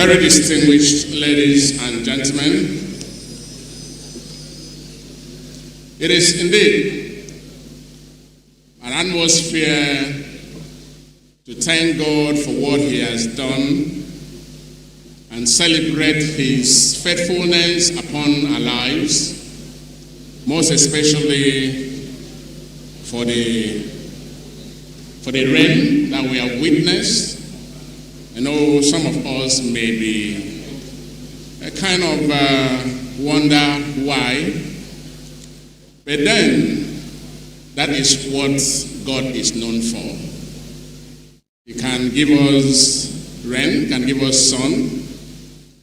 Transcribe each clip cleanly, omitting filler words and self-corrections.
Very distinguished ladies and gentlemen, it is indeed an atmosphere to thank God for what He has done and celebrate His faithfulness upon our lives, most especially for the rain that we have witnessed. I know some of us may be kind of wonder why, but then that is what God is known for. He can give us rain, can give us sun,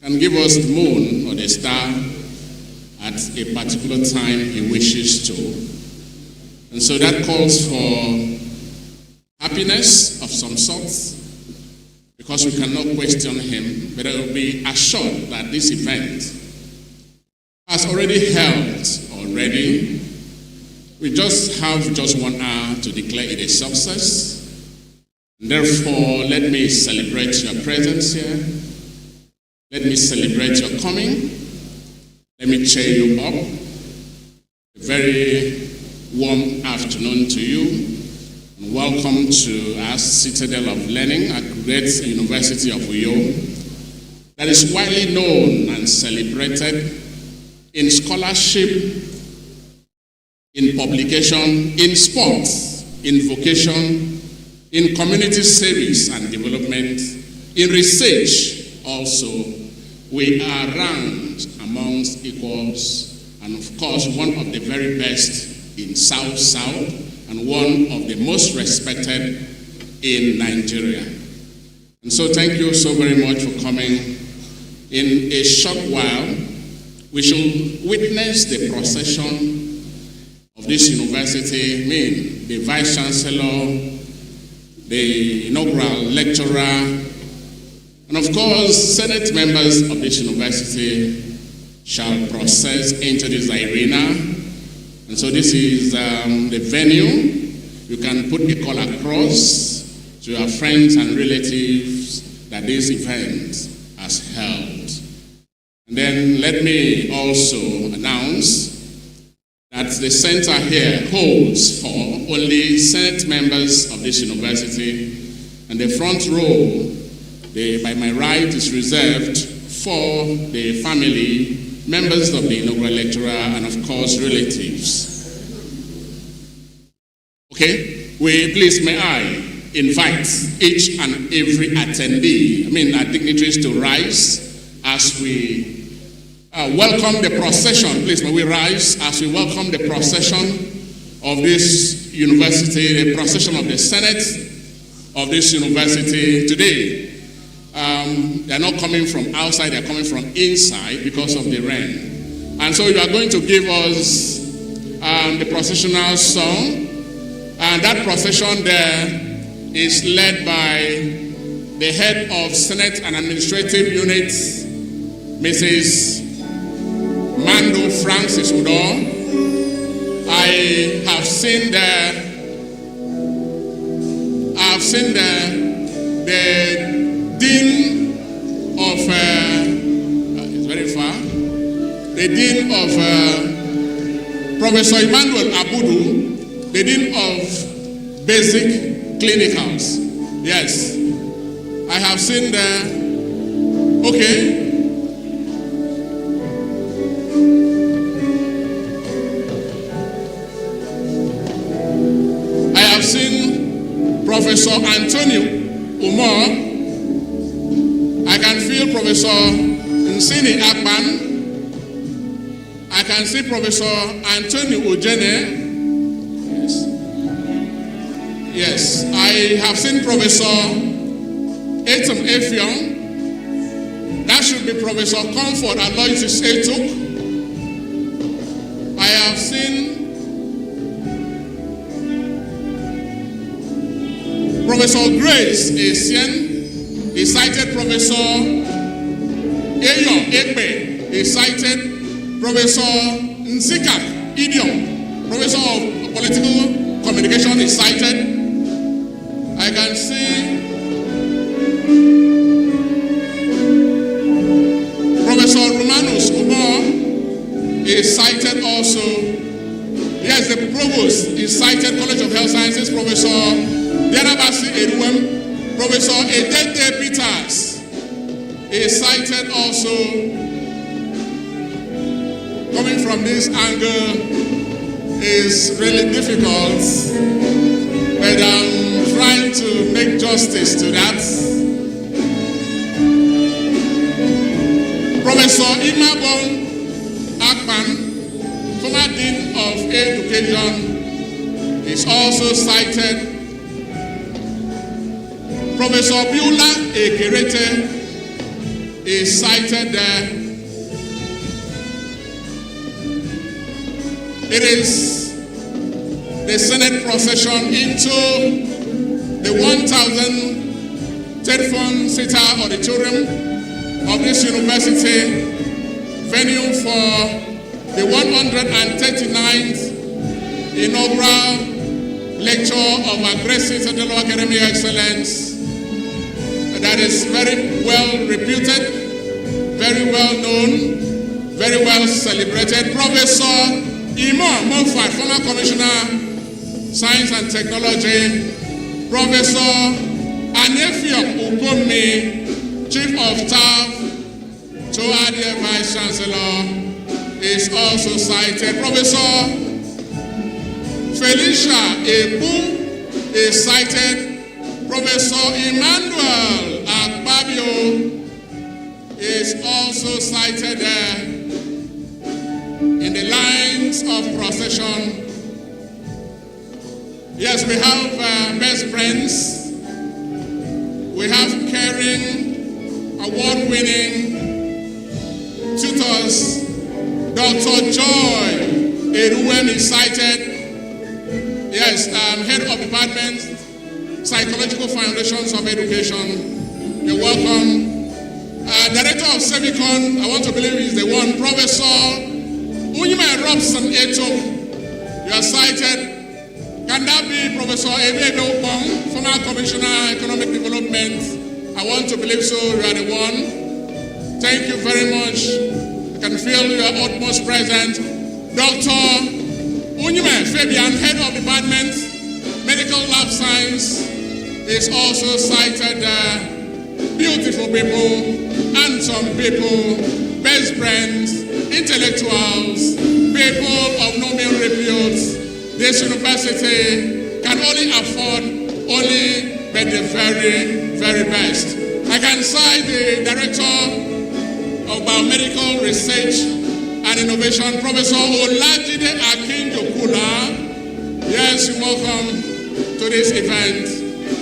can give us the moon or the star at a particular time He wishes to. And so that calls for happiness of some sort, because we cannot question Him, but I will be assured that this event has already held already. We just have 1 hour to declare it a success. Therefore, let me celebrate your presence here. Let me celebrate your coming. Let me cheer you up. A very warm afternoon to you. And welcome to our Citadel of Learning at Great University of Uyo, that is widely known and celebrated in scholarship, in publication, in sports, in vocation, in community service and development, in research also. We are ranked amongst equals, and of course one of the very best in South, and one of the most respected in Nigeria. And so thank you so very much for coming. In a short while, we shall witness the procession of this university, the Vice Chancellor, the inaugural lecturer, and of course, Senate members of this university shall process into this arena. And so this is the venue. You can put the call across to your friends and relatives that this event has held. And then let me also announce that the center here holds for only Senate members of this university, and the front row, by my right, is reserved for the family, members of the inaugural lecturer, and of course relatives. Okay, please may I invite each and every attendee, our dignitaries, to rise as we welcome the procession. Please may we rise as we welcome the procession of this university, the procession of the Senate of this university today. They're not coming from outside, they're coming from inside because of the rain. And so you are going to give us the processional song. And that procession there is led by the head of Senate and Administrative Unit, Mrs. Mando Francis Udo. I have seen the Dean of, it's very far, the Dean of Professor Emmanuel Abudu, the Dean of Basic Clinicals. Yes, I have seen okay. I have seen Professor Antonio Umar. I can feel Professor Nsini Akpan. I can see Professor Antonio Ojene. Yes, I have seen Professor Etum Effiong. That should be Professor Comfort Aloysius Etuk. I have seen Professor Grace Essien. He cited Professor Uyo Main. He cited Professor Nsika Idiom, Professor of Political Communication. He cited. I can see Provost is cited, College of Health Sciences, Professor Emem-Abasi Eduwem. Professor Edede Peters is cited also. Coming from this angle is really difficult, but I'm trying to make justice to that. Professor Imabong Akpan, former Dean of Education, is also cited. Professor Biola Ekerete is cited there. It is the Senate procession into the 1,000th TETFund Auditorium of this university, venue for the 139th Inaugural Lecture of Aggressive Citadel Academic Excellence that is very well reputed, very well known, very well celebrated. Professor Emem-Abasi, former Commissioner, Science and Technology. Professor Anefiok Ukomi, Chief of Staff to the Vice Chancellor, is also cited. Professor Felicia Ebu is cited. Professor Emmanuel Akpabio is also cited there in the lines of procession. Yes, we have best friends. We have caring, award-winning tutors. Dr. Joy Eduwem is cited. Yes, head of department, Psychological Foundations of Education. You're welcome. Director of Semicon, I want to believe is the one, Professor Uyo Main Robson Eto. You are cited. Can that be Professor Emem-Abasi, former Commissioner, Economic Development? I want to believe so. You are the one. Thank you very much. I can feel your utmost presence. Dr. Uyo Main Fabian, Head of Department, Medical Lab Science, is also cited. Beautiful people, handsome people, best friends, intellectuals, people of no mean repute. This university can only afford but the very, very best. I can cite the Director of Biomedical Research and Innovation, Professor Olajide Akinjokula. Yes, you're welcome to this event,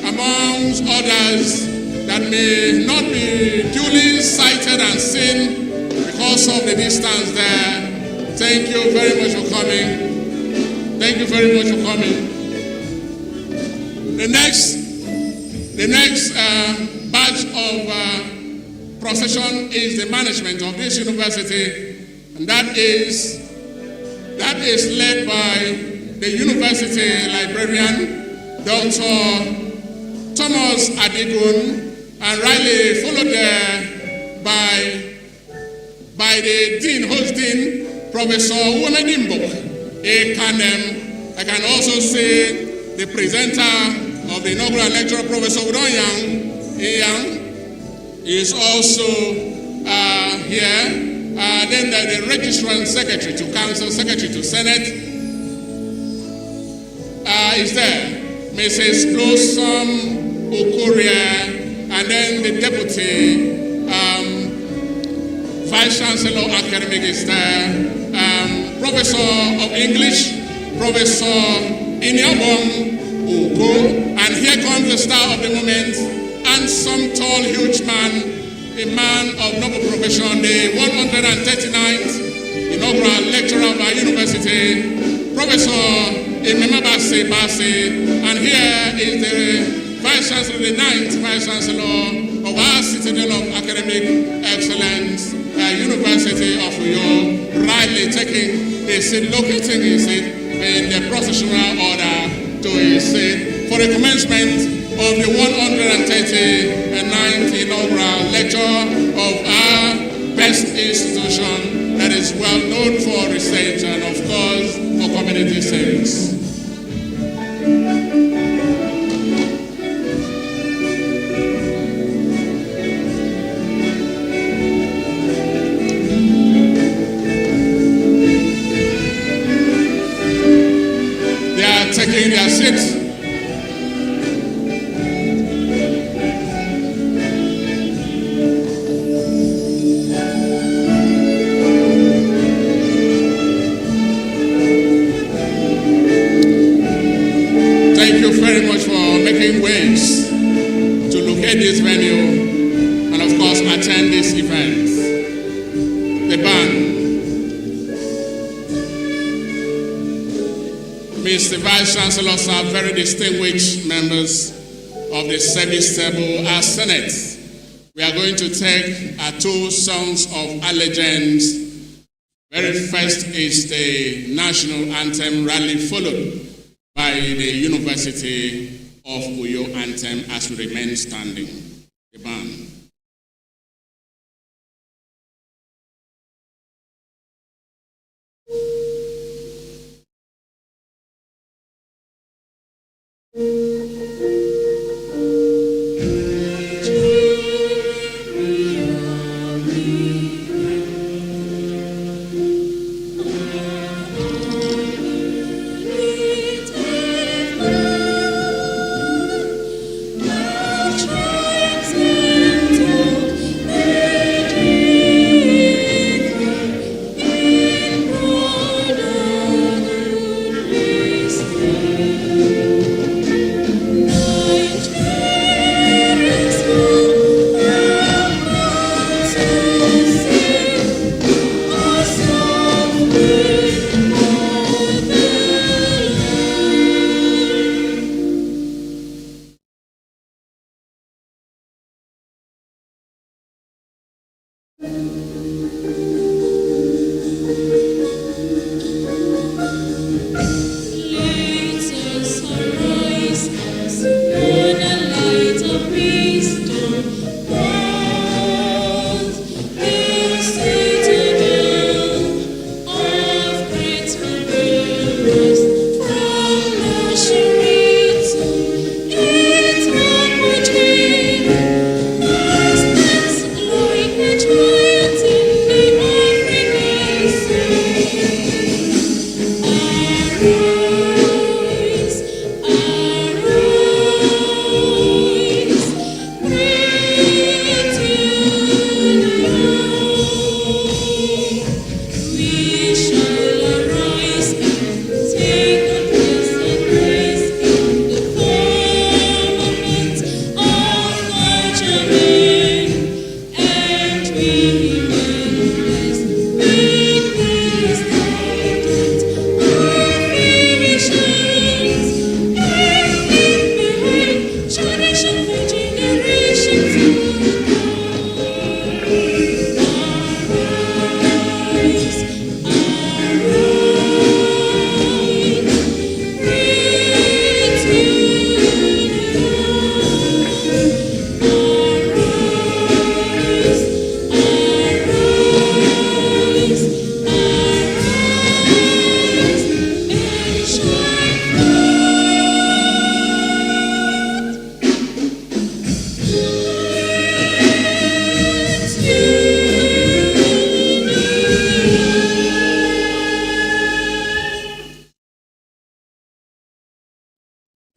amongst others that may not be duly cited and seen because of the distance there. Thank you very much for coming. Thank you very much for coming. The next batch of procession is the management of this university, and that is led by the university librarian, Dr. Thomas Adigun, and rightly followed there by the dean, host dean, Professor Nwaniba. I can also say the presenter of the inaugural lecture, Professor Uyo Main, is also here. Then the registrant secretary to council, secretary to Senate is there, Mrs. Blossom Okoria, and then the deputy Vice Chancellor Academic is there, Professor of English, Professor Inyabong Ugo, and here comes the star of the moment, handsome, tall, huge man, a man of noble profession, the 139th Inaugural Lecturer of our university, Professor Emem-Abasi Bassey, and here is the Vice Chancellor, the 9th Vice Chancellor of our Citadel of Academic Excellence, University of Uyo, rightly taking a seat, locating his seat in the processional order to his seat for the commencement of the 139th Inaugural Lecture of our best institution that is well known for research and, of course, for community service. are taking their seats. Thank you very much for making ways to locate this venue and, of course, attend this event. The band. Mr. Vice Chancellor, sir, very distinguished members of the service table, our Senate, we are going to take our 2 songs of allegiance. Very first is the national anthem rally, followed by the University of Uyo anthem as we remain standing. The band.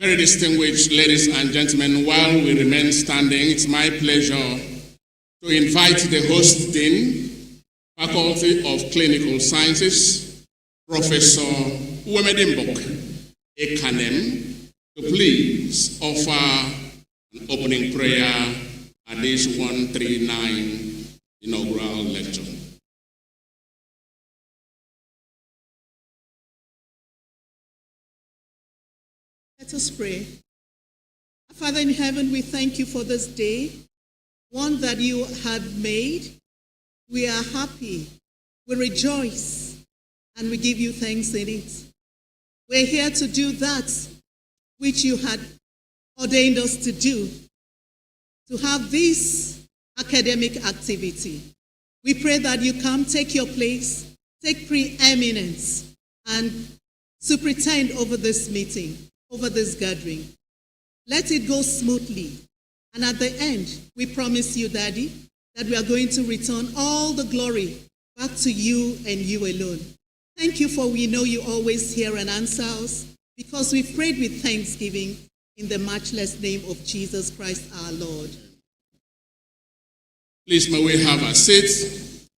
Very distinguished ladies and gentlemen, while we remain standing, it's my pleasure to invite the host dean, Faculty of Clinical Sciences, Professor Uyo Main, to please offer an opening prayer at this 139th Inaugural Lecture. Let us pray. Father in heaven, we thank you for this day, one that you have made. We are happy, we rejoice, and we give you thanks in it. We're here to do that which you had ordained us to do, to have this academic activity. We pray that you come, take your place, take preeminence, and superintend over this meeting, over this gathering. Let it go smoothly. And at the end, we promise you, Daddy, that we are going to return all the glory back to you and you alone. Thank you, for we know you always hear and answer us because we prayed with thanksgiving in the matchless name of Jesus Christ our Lord. Please, may we have a seat.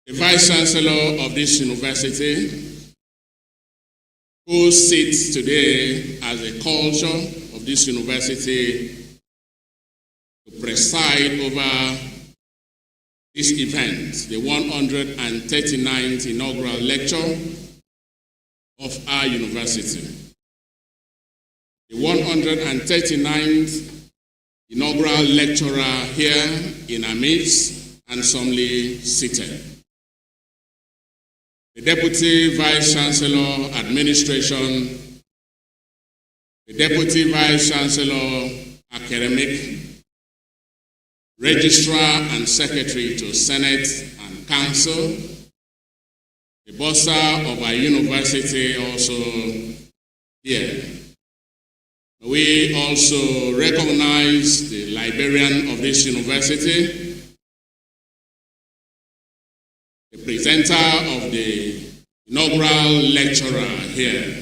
The Vice Chancellor of this university, who sits today as a culture of this university to preside over this event, the 139th Inaugural Lecture of our university. The 139th Inaugural Lecturer here in our midst, handsomely seated. The Deputy Vice Chancellor Administration, the Deputy Vice Chancellor Academic, Registrar and Secretary to Senate and Council, the bursar of our university also here. We also recognize the librarian of this university, the presenter of the inaugural lecturer here,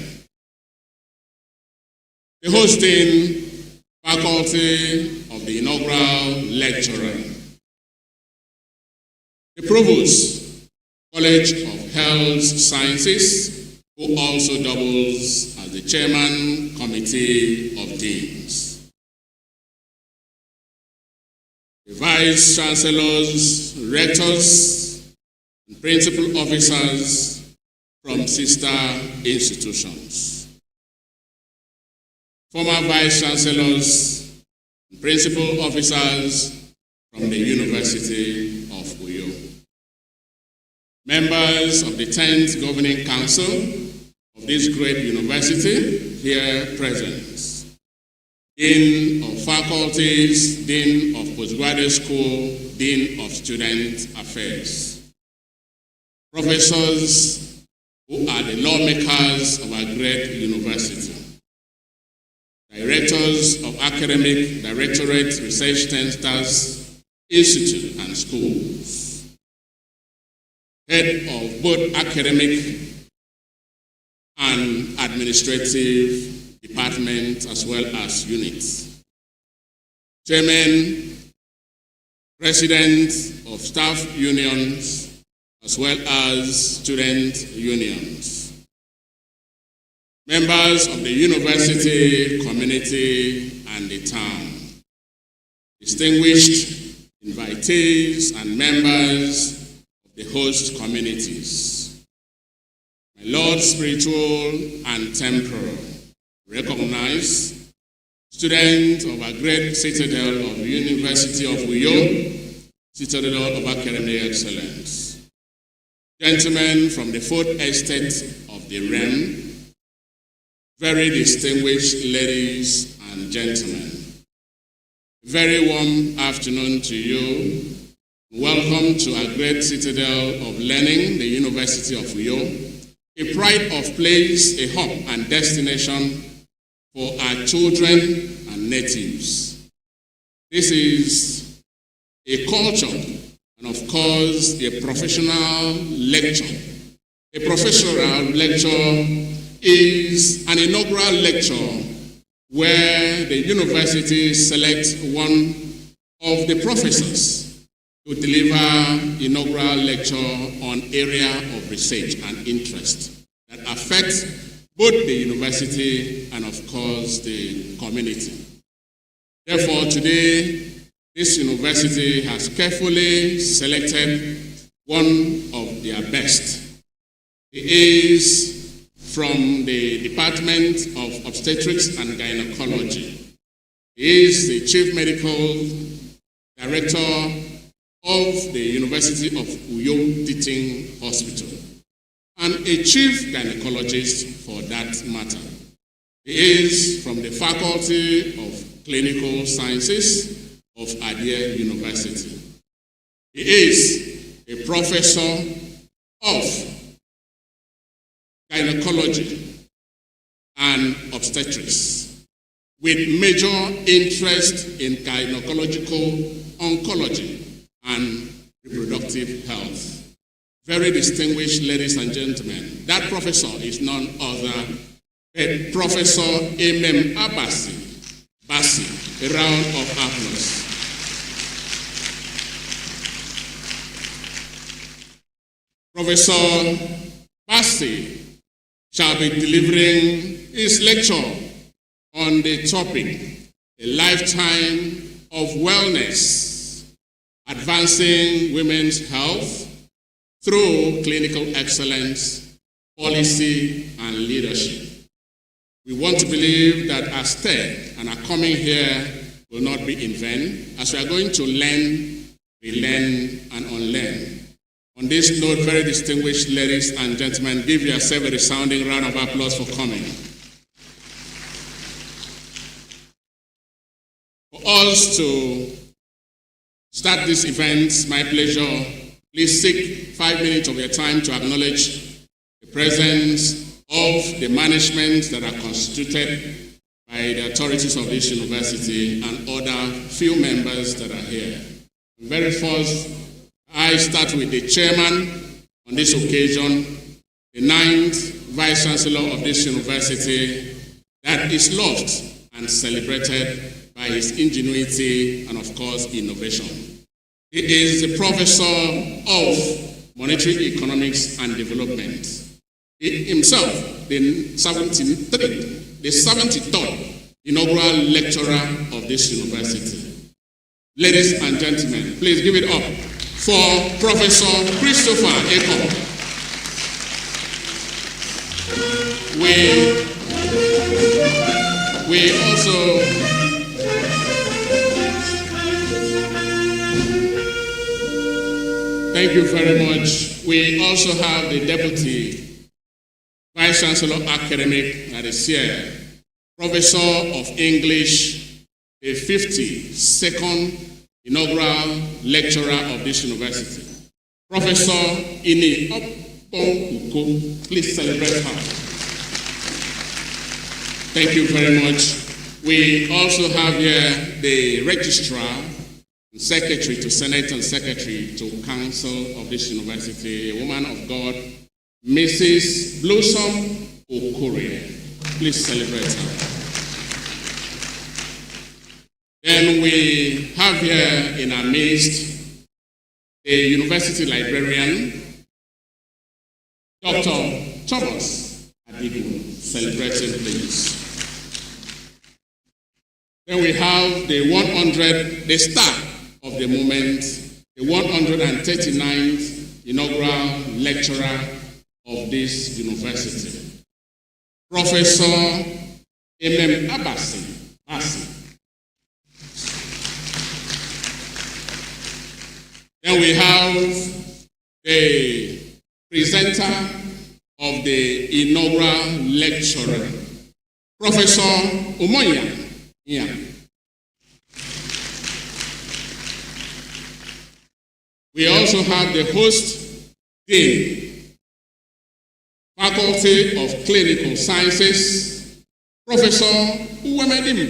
the hosting faculty of the inaugural lecturer, the provost, College of Health Sciences, who also doubles as the chairman committee of deans, the vice chancellors, rectors, and principal officers from sister institutions, former vice chancellors and principal officers from the University of Uyo, members of the 10th Governing Council of this great university here present, Dean of Faculties, Dean of Postgraduate School, Dean of Student Affairs, professors who are the lawmakers of our great university, directors of academic, directorate, research centers, institutes, and schools, head of both academic and administrative departments as well as units, chairman, president of staff unions, as well as student unions, members of the university, community, and the town, distinguished invitees and members of the host communities, my Lord, spiritual and temporal, recognize students of our great citadel of the University of Uyo, citadel of academic excellence, gentlemen from the fourth estate of the realm, very distinguished ladies and gentlemen, very warm afternoon to you. Welcome to our great citadel of learning, the University of Uyo, a pride of place, a hub and destination for our children and natives. This is a culture and, of course, a professional lecture. A professional lecture is an inaugural lecture where the university selects one of the professors to deliver inaugural lecture on area of research and interest that affects both the university and, of course, the community. Therefore, today, this university has carefully selected one of their best. It is from the Department of Obstetrics and Gynaecology. He is the Chief Medical Director of the University of Uyo Teaching Hospital and a Chief Gynaecologist for that matter. He is from the Faculty of Clinical Sciences of Adia University. He is a professor of gynecology and obstetrics with major interest in gynecological oncology and reproductive health. Very distinguished ladies and gentlemen, that professor is none other than Professor Emem-Abasi, Bassey. A round of applause. Professor Bassey shall be delivering his lecture on the topic, A Lifetime of Wellness, Advancing Women's Health through Clinical Excellence, Policy, and Leadership. We want to believe that our stay and our coming here will not be in vain, as we are going to learn, relearn, and unlearn. On this note, very distinguished ladies and gentlemen, give yourself a resounding round of applause for coming. For us to start this event, it's my pleasure. Please take 5 minutes of your time to acknowledge the presence of the management that are constituted by the authorities of this university and other few members that are here. Very first, I start with the chairman on this occasion, the 9th Vice Chancellor of this university, that is loved and celebrated by his ingenuity and, of course, innovation. He is the Professor of Monetary Economics and Development. He himself, the 73rd Inaugural Lecturer of this university. Ladies and gentlemen, please give it up for Professor Christopher Eko. We also thank you very much. We also have the Deputy Vice Chancellor Academic that is here, Professor of English, the 52nd Inaugural Lecturer of this university, Professor Ini Opon. Please celebrate her. Thank you very much. We also have here the Registrar, Secretary to Senate and Secretary to Council of this university, a woman of God, Mrs. Blossom Okorie. Please celebrate her. Then we have here in our midst a university librarian, Dr. Thomas Adigu, celebrating please. Then we have the 100, the star of the moment, the 139th Inaugural Lecturer of this university, Professor Emem-Abasi, Bassey. Then we have the presenter of the inaugural lecturer, Professor Umoya. We also have the host dean, Faculty of Clinical Sciences, Professor Uyo Main,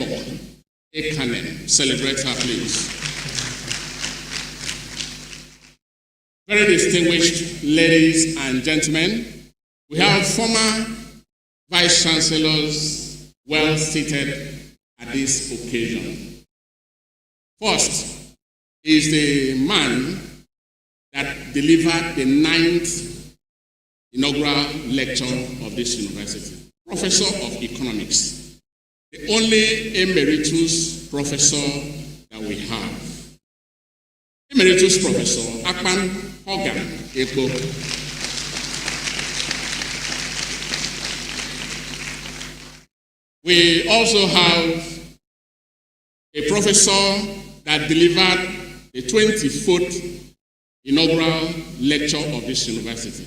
Ekanem. Celebrate her, please. Very distinguished ladies and gentlemen, we have former vice chancellors well seated at this occasion. First is the man that delivered the 9th inaugural lecture of this university, Professor of Economics, the only emeritus professor that we have. Emeritus Professor Akpan Hogan Eko. We also have a professor that delivered the 24th inaugural lecture of this university.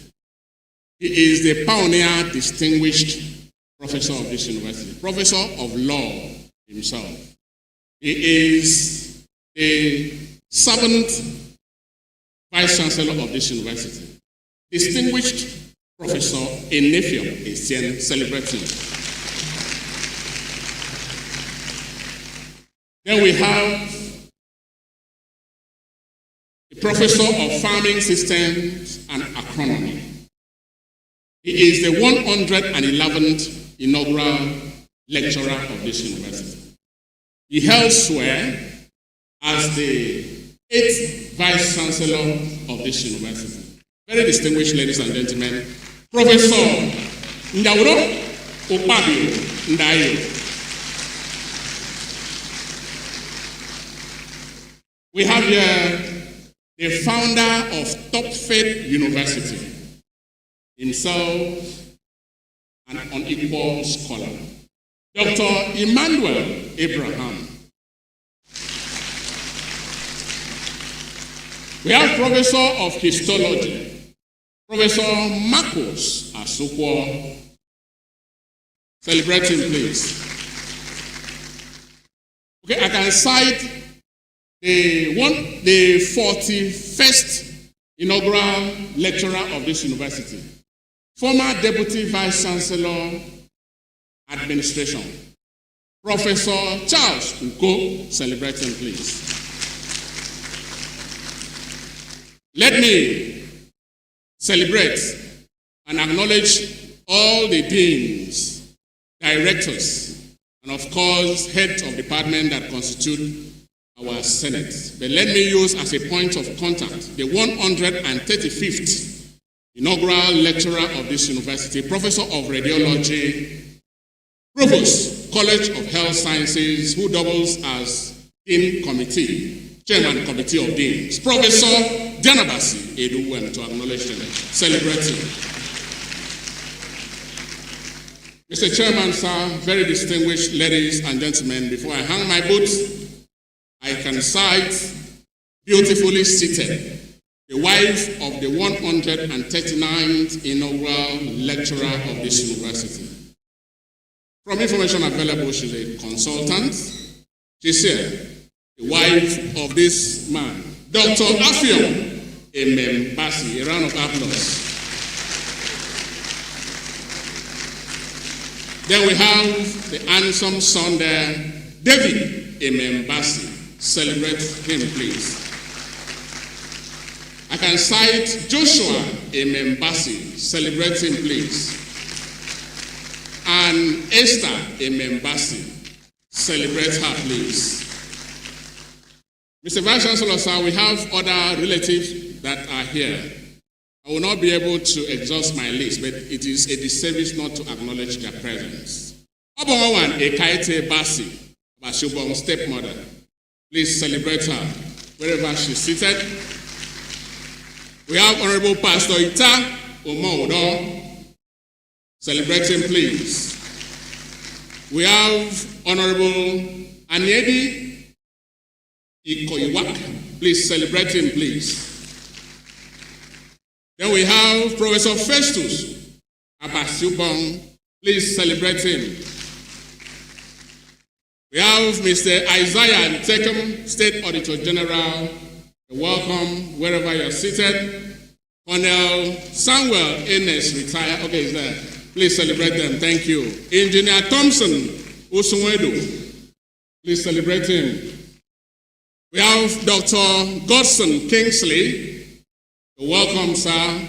He is the pioneer distinguished professor of this university, professor of law himself. He is the 7th Vice Chancellor of this university, distinguished Professor Enefio Essien, celebrating. Then we have the Professor of Farming Systems and Agronomy. He is the 111th inaugural lecturer of this university. He held swear as the 8th Vice Chancellor of this university. Very distinguished ladies and gentlemen, Professor Ndawuro Okpabio Ndayo. We have here the founder of Top Faith University, himself an unequal scholar, Dr. Emmanuel Abraham. We have Professor of Histology, Professor Marcos Asukwo. Celebrate him, please. Okay, I can cite the 41st inaugural lecturer of this university, former Deputy Vice Chancellor, Administration, Professor Charles Uko. Celebrate him, please. Let me celebrate and acknowledge all the deans, directors, and of course, heads of department that constitute our Senate. But let me use as a point of contact the 135th inaugural lecturer of this university, Professor of Radiology, Provost, College of Health Sciences, who doubles as Dean Committee, Chairman Committee of Deans, Professor Gynaecology, Edu, to acknowledge them, celebrating. Mr. Chairman, sir, very distinguished ladies and gentlemen, before I hang my boots, I can cite, beautifully seated, the wife of the 139th inaugural lecturer of this university. From information available, she's a consultant. She's here, the wife of this man, Dr. Afion Emem-Abasi. A round of applause. Then we have the handsome son there, David Emem-Abasi. Celebrate him, please. I can cite Joshua Emem-Abasi. Celebrate him, please. And Esther Emem-Abasi. Celebrate her, please. Mr. Vice Chancellor, sir, we have other relatives that are here. I will not be able to exhaust my list, but it is a disservice not to acknowledge their presence. Obawan Ekaite Bassey, Bashubong's stepmother. Please celebrate her wherever she's seated. We have Honorable Pastor Ita Omodo. Celebrate him, please. We have Honorable Anyedi Ikoiwak. Please celebrate him, please. Then we have Professor Festus Abasubong. Please celebrate him. We have Mr. Isaiah Tekem, State Auditor General. Welcome wherever you're seated. Colonel Samuel Enes, retired. Okay, is there? Please celebrate them. Thank you. Engineer Thompson Usumwedu. Please celebrate him. We have Dr. Godson Kingsley. You're welcome, sir.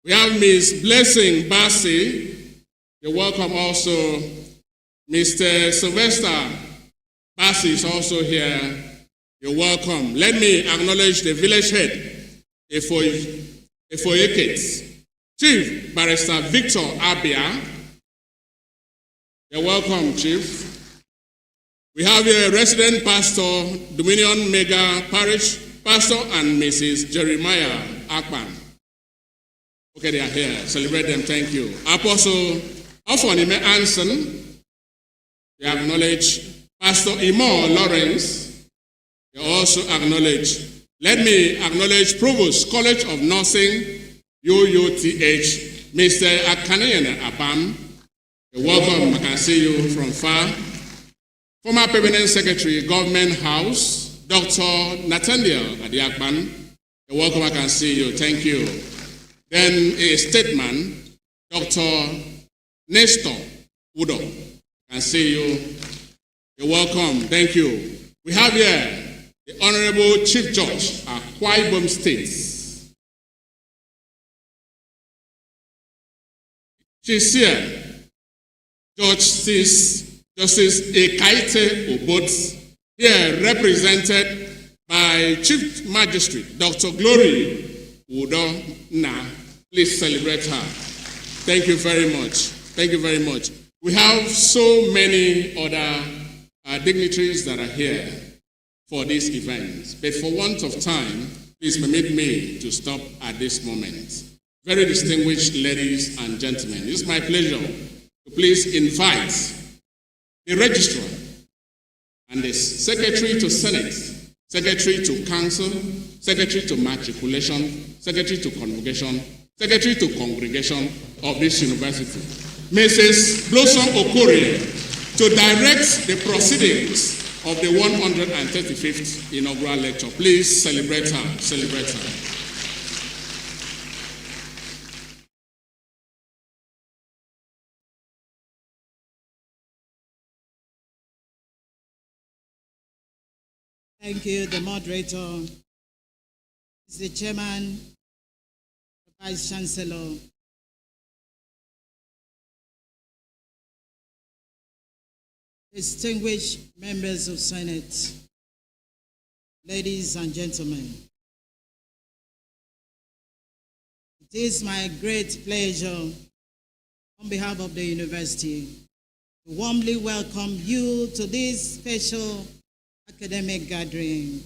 We have Ms. Blessing Bassey. You're welcome also. Mr. Sylvester Bassey is also here. You're welcome. Let me acknowledge the village head, Efoyeket, Chief Barrister Victor Abia. You're welcome, Chief. We have a resident pastor, Dominion Mega Parish, Pastor and Mrs. Jeremiah Akpan. Okay, they are here. Celebrate them. Thank you. Apostle Ofonime Anson. We acknowledge Pastor Imo Lawrence. We also acknowledge. Let me acknowledge Provost, College of Nursing, UUTH, Mr. Akanian Abam. You're welcome. I can see you from far. Former Permanent Secretary, Government House, Dr. Nathaniel Adiakban. You're welcome. I can see you. Thank you. Then a statesman, Dr. Nestor Udo. I can see you. You're welcome. Thank you. We have here the Honorable Chief Judge, Akwa Ibom State. She's here. Justice Ekaite Obot, here represented by Chief Magistrate Dr. Glory Udo Na. Please celebrate her. Thank you very much. Thank you very much. We have so many other dignitaries that are here for this event, but for want of time, please permit me to stop at this moment. Very distinguished ladies and gentlemen, it is my pleasure to please invite the Registrar and the Secretary to Senate, Secretary to Council, Secretary to Matriculation, Secretary to Convocation, Secretary to Congregation of this university, Mrs. Blossom Okorie, to direct the proceedings of the 135th Inaugural Lecture. Please celebrate her. Celebrate her. Thank you, the moderator, the chairman, the vice chancellor, distinguished members of Senate, ladies and gentlemen. It is my great pleasure on behalf of the university to warmly welcome you to this special academic gathering,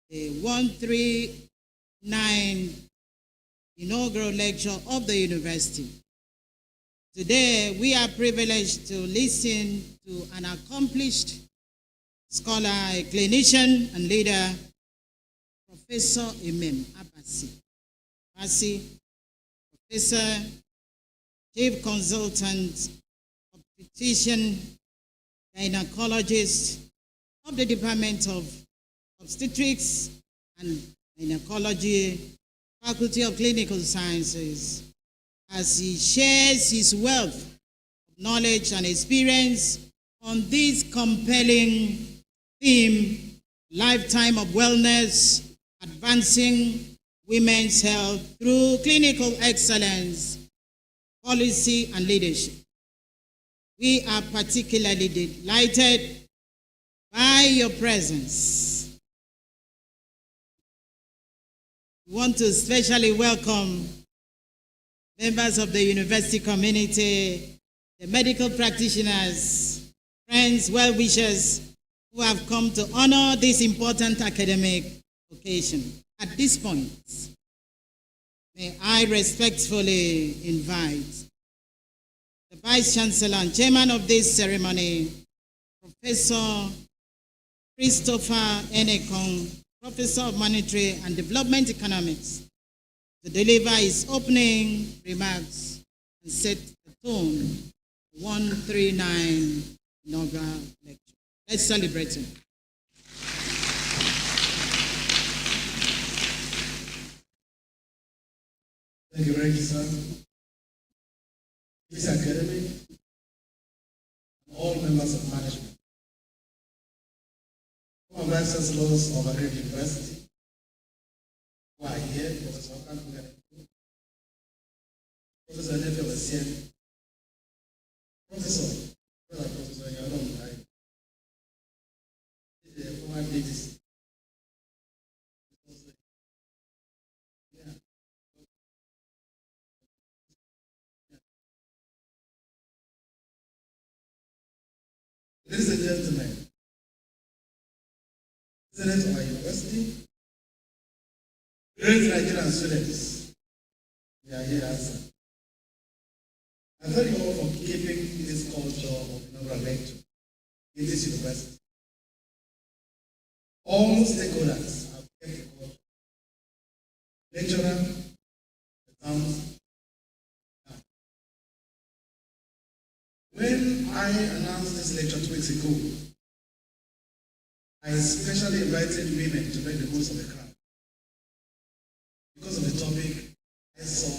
the 139th Inaugural Lecture of the university. Today, we are privileged to listen to an accomplished scholar, a clinician and leader, Professor Emem-Abasi. Bassey, Professor, Chief Consultant, Obstetrician, Gynaecologist of the Department of Obstetrics and Gynaecology, Faculty of Clinical Sciences, as he shares his wealth of knowledge and experience on this compelling theme, Lifetime of Wellness, Advancing Women's Health Through Clinical Excellence, Policy and Leadership. We are particularly delighted by your presence. We want to especially welcome members of the university community, the medical practitioners, friends, well-wishers who have come to honor this important academic occasion. At this point, may I respectfully invite the Vice Chancellor and Chairman of this ceremony, Professor Christopher Enekong, Professor of Monetary and Development Economics, to deliver his opening remarks and set the tone 139 Inaugural Lecture. Let's celebrate him. Thank you very much, sir. This academy, all members of management, all vice chancellors of a great university who are here, Professor Okankuga, Professor Emem-Abasi, Professor Yalom, the former DTC. Ladies and gentlemen, students of our university, great Nigerian students, we are here answer. I thank you all for keeping this culture of inaugural lecture in this university. All stakeholders have kept the culture. Lecturer, the council. When I announced this lecture 2 weeks ago, I especially invited women to make the most of the crowd because of the topic I saw.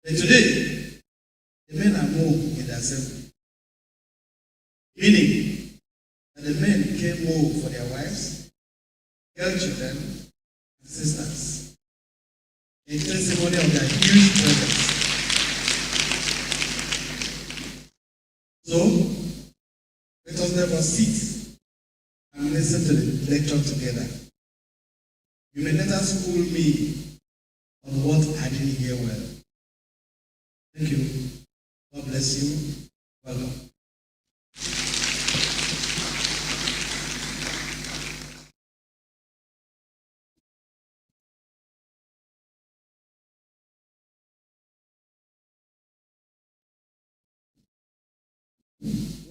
But today, the men are more in the assembly, meaning the men came home for their wives, girl children, and sisters, a testimony of their huge presence. So, let us therefore sit and listen to the lecture together. You may later school me on what I didn't hear well. Thank you. God bless you. Welcome.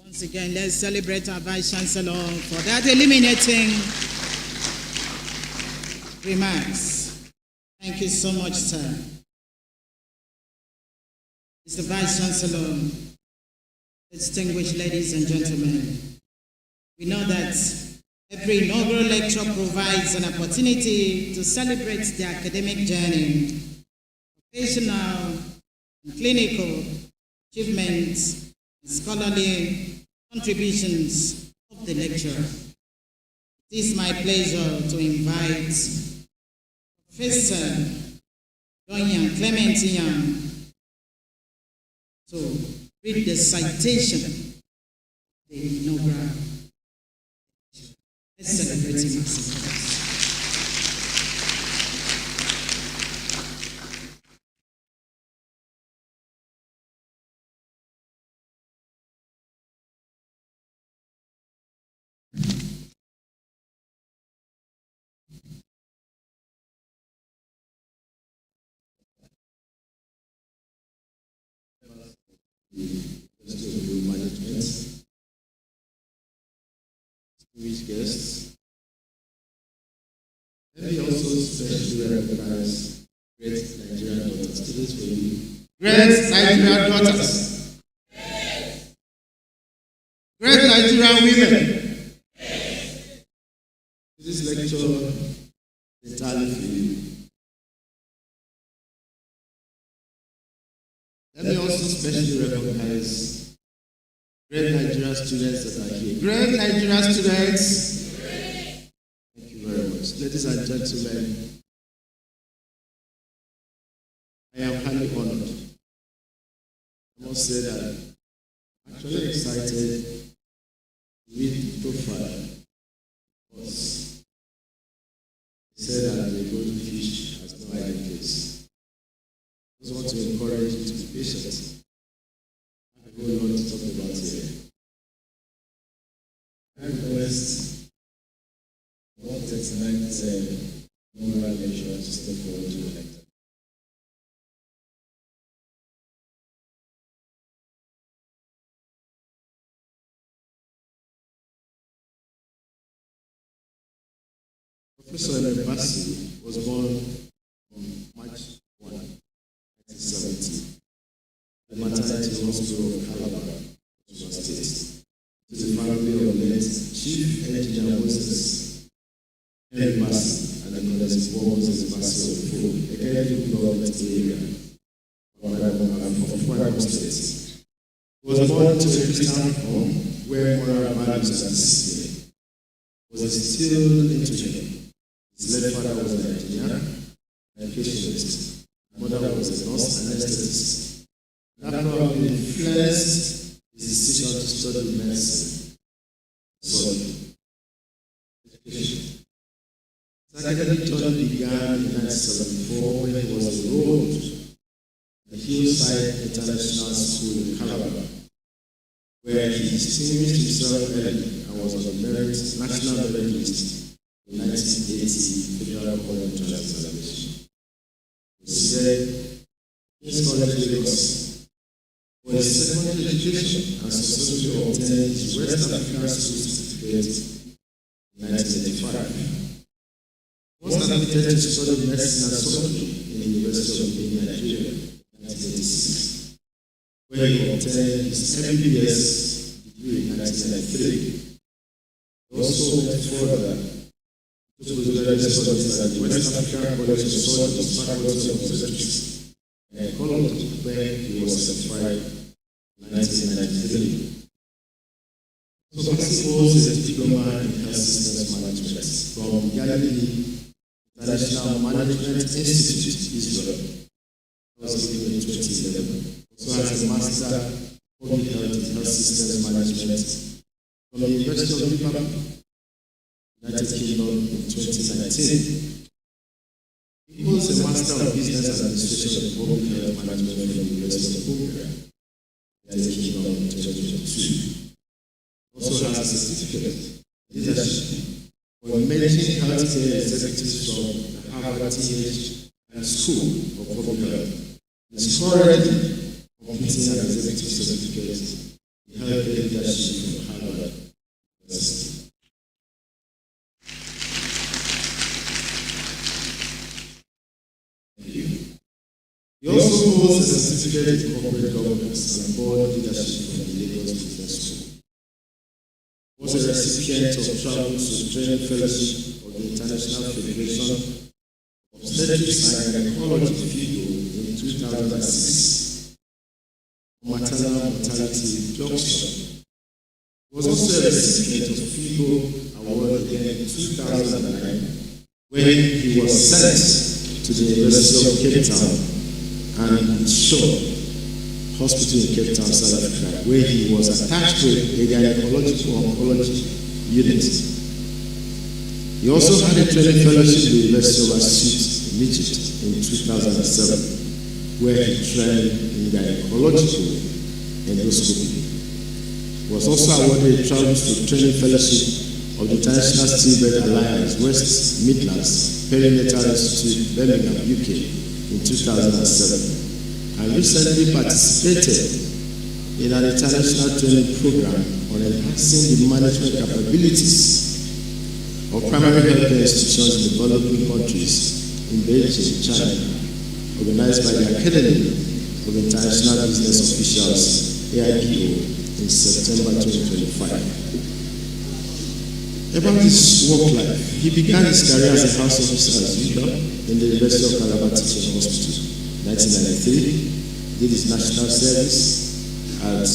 Once again, let's celebrate our Vice Chancellor for that illuminating remarks. Thank you so much, sir. Mr. Vice Chancellor, distinguished ladies and gentlemen, we know that every inaugural lecture provides an opportunity to celebrate the academic journey, professional and clinical achievements, scholarly contributions of the lecturer. It is my pleasure to invite Professor Doyen Clement Young to read the citation of the inaugural. Let's celebrate him. Management, distinguished guests. Let me also specially recognize great Nigerian daughters. Students for you. Great Nigerian daughters. Great Nigerian women. This lecture is entirely for you. Let me also specially recognize great Nigerian students that are here. Great Nigerian students! Thank you very much. Ladies and gentlemen, I am highly honored. I must say that I'm actually excited to read the profile because they said that the golden fish has no hiding place. I just want to encourage you to be patient. I have a whole lot to talk about here. I request 139th Inaugural lecture to step forward to the lecture. Professor Emem-Abasi was born on March 1, 1970, at the maternity hospital of Calabar, Osun State, to the family of late Chief Engineer Moses Bassey and the Goddess Moses Bassey of Fo, a Kennedy government area of Kwara State. He was born to a Christian home where moral values are displayed. He was instilled into him. His late father was an engineer, an educationist. His mother was a nurse and anesthetist. That probably influenced his decision to study medicine. Sorry. Education. His academic journey began in 1974 when he was enrolled at the Hillside International School in Calabar, where he distinguished himself early and was on the national merit list in 1980 Federal College Entrance Examination. He said, King's College Lagos, for his secondary education and successfully obtained his West African School certificate in 1985. He was admitted to study medicine and surgery in the University of Benin, Nigeria in 1986, where he obtained his MBBS degree in 1993. He also went further to postgraduate studies at the West African College of Surgeons, Faculty of Obstetrics and Gynaecology, where he was certified in 1993. So Bassey holds a diploma in health systems management from Galilee International Management Institute, Israel. That was given in 2011. Also has a master public health and health systems management from the University of Liverpool, United Kingdom in 2019. He holds a master of business administration and public health management from the University of Bulgaria, United Kingdom in 2022. Also has a certificate in leadership for managing healthcare executives from the Harvard TH and School of Public Health. He is currently completing an executive certificate in healthcare leadership from Harvard University. Thank you. He also holds a certificate in corporate governance and board leadership from the Lagos Business School. Was a recipient of travel to training fellowship of the International Federation of Obstetrics and Gynaecology FIGO in 2006 on maternal mortality reduction. He was also a recipient of FIGO award again in 2009 when he was sent to the University of Cape Town and Shaw Hospital in Cape Town, South Africa, where he was attached to a gynecological oncology unit. He also had a training fellowship at the University of Bassey in Egypt in 2007, where he trained in gynecological endoscopy. He was also awarded a travel to training fellowship of the International Stillbirth Alliance West Midlands Perinatal Institute, Birmingham, UK in 2007. And recently participated in an international training program on enhancing the management capabilities of primary healthcare institutions in developing countries in Beijing, China, organized by the Academy of International Business Officials, AIPO, in September 2025. About his work life, he began his career as a house officer as usual in the University of Calabar Teaching Hospital. 1993, did his national service at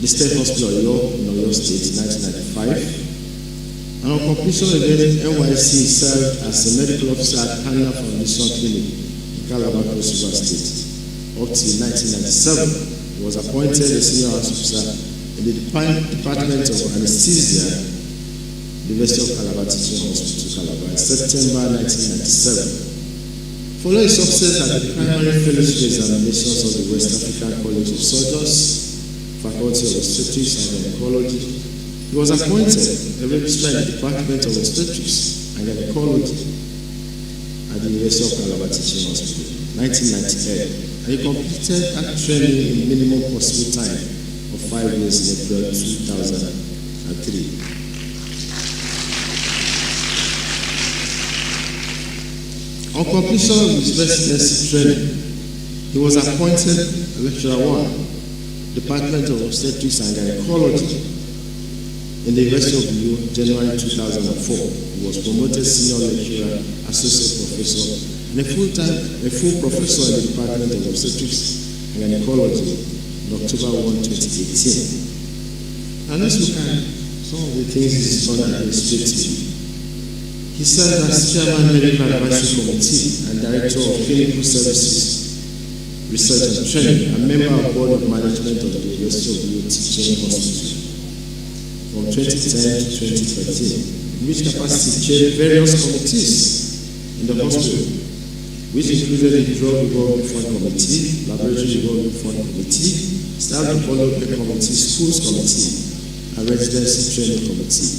the State Hospital in Oyo State, 1995. And on completion of the NYC, served as a medical officer at Hannah Foundation Clinic in Calabar, Cross River State. Up to 1997, he was appointed a senior house officer in the Department of Anesthesia, University of Calabar Teaching Hospital, Calabar, in September 1997. Following success at the primary fellowship examinations of the West African College of Surgeons, Faculty of Obstetrics and Gynaecology, he was appointed a registrar in the Department of Obstetrics and Gynaecology at the University of Calabar Teaching Hospital, 1998, and he completed that training in minimum possible time of 5 years in April 2003. On completion of his residency training, he was appointed Lecturer 1, Department of Obstetrics and Gynaecology in the University of Uyo, January 2004. He was promoted Senior Lecturer, Associate Professor, and a full Professor in the Department of Obstetrics and Gynaecology in October 1, 2018. And let's look at some of the things he's done administratively. He served as Chairman Medical Advisory Committee and Director of Clinical Services, Research and Training, and member of Board of Management of the University of Uyo Teaching Hospital from 2010 to 2013, in which capacity chaired various committees in the hospital, which included the Drug Revolving Fund Committee, Laboratory Revolving Fund Committee, Staff Development Committee, Schools Committee, and Residency Training Committee.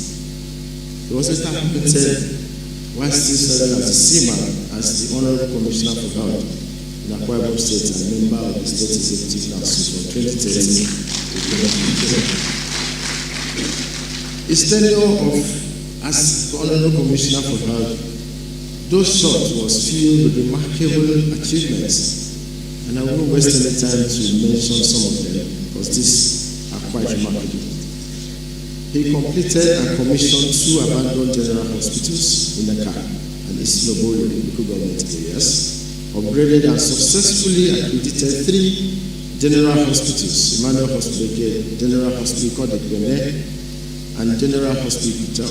He was appointed while still serving as the CMA as the Honorable Commissioner for Health in Akwa Ibom State and member of the State Executive Council from 2013 to 2015. His tenure as Honorable Commissioner for Health, though short, was filled with remarkable achievements, and I won't waste any time to mention some of them because these are quite remarkable. He completed and commissioned 2 abandoned general hospitals in Dakar and East Loboyo local government areas, upgraded and successfully accredited 3 general hospitals, Emmanuel Hospital, General Hospital called the Benin, and General Hospital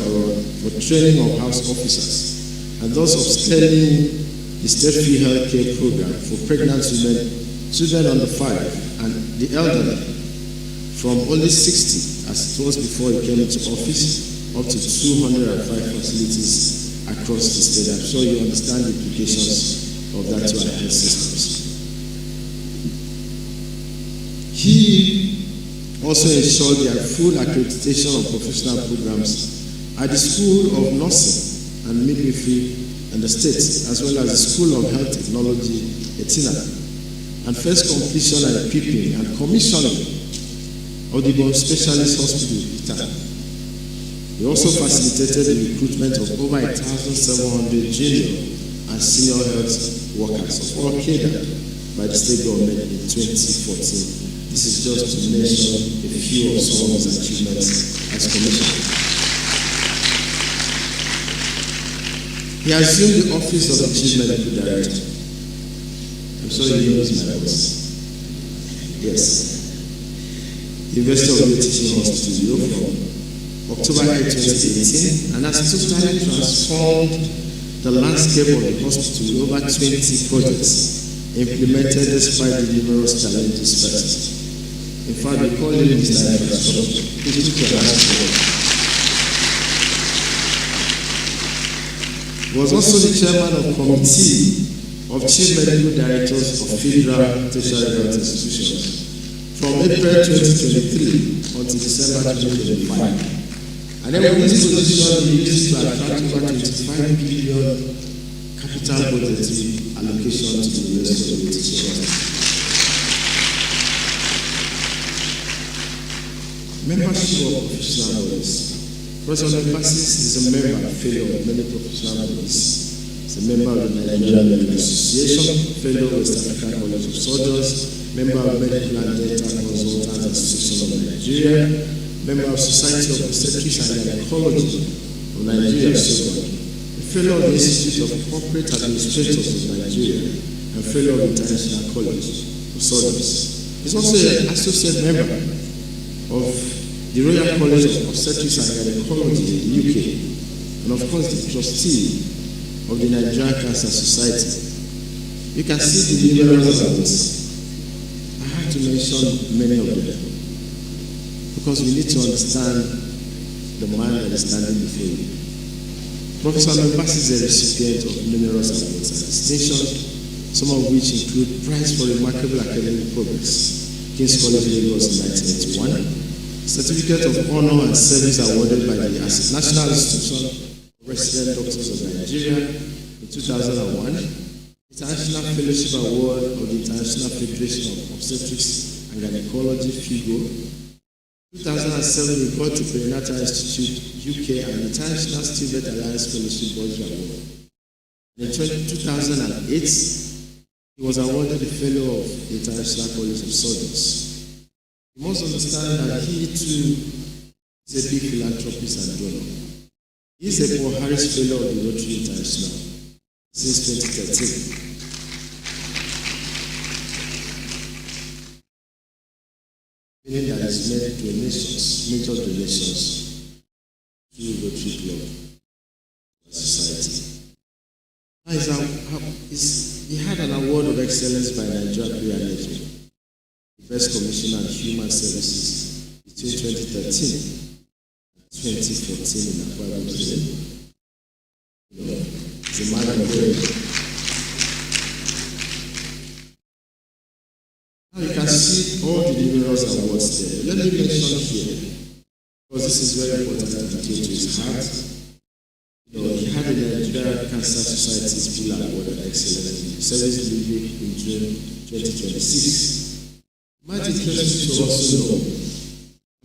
for training of house officers, and thus upscaling the state-free healthcare program for pregnant women, children under 5, and the elderly from only 60, as it was before he came into office, up to 205 facilities across the state. I'm sure you understand the implications of that to our health systems. He also ensured their full accreditation of professional programs at the School of Nursing and Midwifery in the state, as well as the School of Health Technology, ETINA, and first completion and equipping and commissioning of the Bone Specialist Hospital, ITA. He also facilitated the recruitment of over 1,700 junior and senior health workers of all cadre by the state government in 2014. This is just to mention a few of some of his achievements as commissioner. He assumed the office of the Chief Medical Director. I'm sure you know my voice. Yes. University of the Teaching Hospital from October 8, 2018, and has totally transformed the landscape of the hospital with over 20 projects implemented despite the numerous challenges faced. In fact, we call it Mr. Infrastructure. Please put your hands together. He was also the chairman of Committee of Chief Medical Directors of Federal Tertiary Health Institutions from April 2023 until December 2025. And then with this position, he used to attract over 25 billion capital budgetary allocation to the University of the Teaching Hospital. Membership of professional bodies. Professor Bassey is a member and fellow of many professional bodies. He's a member of the Nigerian Medical Association, fellow of West African College of Surgeons, member of Medical and Dental Consultants Association of Nigeria, member of Society of Obstetrics and Gynaecology of Nigeria, a fellow of the Institute of Corporate Administrators of Nigeria, and fellow of the International College of Surgeons. He's also an associate member of the Royal College of Obstetrics and Gynaecology in the UK, and of course the trustee of the Nigerian Cancer Society. You can see the numerous awards. I have to mention many of them because we need to understand the man that is standing before you. Professor Emem-Abasi is a recipient of numerous awards and distinctions, some of which include Prize for Remarkable Academic Progress, King's College Lagos in 1981, Certificate of Honor and Service awarded by the National Institution of Resident Doctors of Nigeria in 2001, International Fellowship Award of the International Federation of Obstetrics and Gynaecology, FIGO, 2007 Report to Perinatal Institute, UK, and International Student Alliance Fellowship Body Award. In 2008, he was awarded the Fellow of the International College of Surgeons. You must understand that he too is a big philanthropist and donor. He is a Paul Harris Fellow of the Rotary International since 2013. Meaning that he's made donations, major donations to the Rotary Club Society. He had an award of excellence by Nigeria Pre-Network, Best Commissioner on Human Services between 2013 and 2014 in Akwa Ibom State. It's a man of prayer. Now you can see all the numerous awards there. Let me mention here, because this is very important and dear to his heart. He had the Nigerian Cancer Society's Pillar Award of Excellence in Service Delivery in June 2026. Might interest you to also know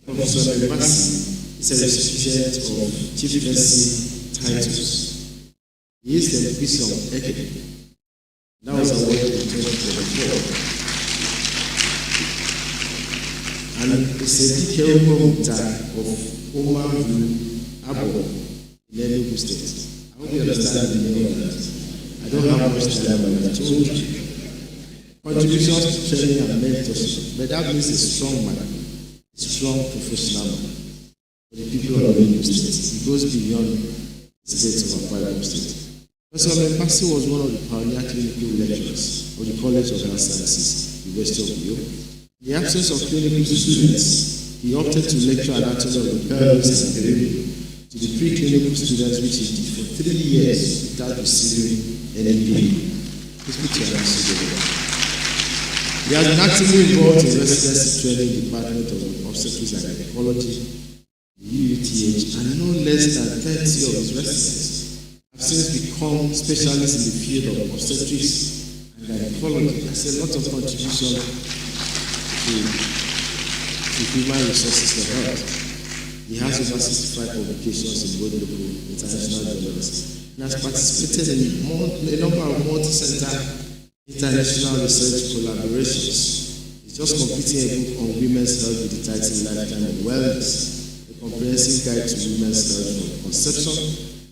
Professor Emem-Abasi is a recipient of chieftaincy titles. He is the Bishop of Eke. That was awarded in 2024. And it's a DKO of Omaru Abo in Enugu State. I hope you understand the meaning of that. I don't have much time, but I told you. Contributions to training and mentorship. But that means a strong man, a strong professional man. for the people of Enugu State. It goes beyond the state of Akwa Ibom State. Professor Emem-Abasi was one of the pioneer clinical lecturers of the College of Health Sciences, University of Uyo. In the absence of clinical students, he opted to lecture anatomy of the pelvis and perineum to the preclinical students, which he did for 3 years without receiving any pay. He has been actively involved in residency training in the Department of Obstetrics and Gynaecology, the UUTH, and no less than 30 of his residents have since become specialists in the field of obstetrics and gynaecology. That's a lot of contribution to human resources for health. He has over 65 publications in both local and international journals and has participated in a number of multi-center international research collaborations. He's just completing a book on women's health with the title Lifetime of Wellness, a comprehensive guide to women's health from conception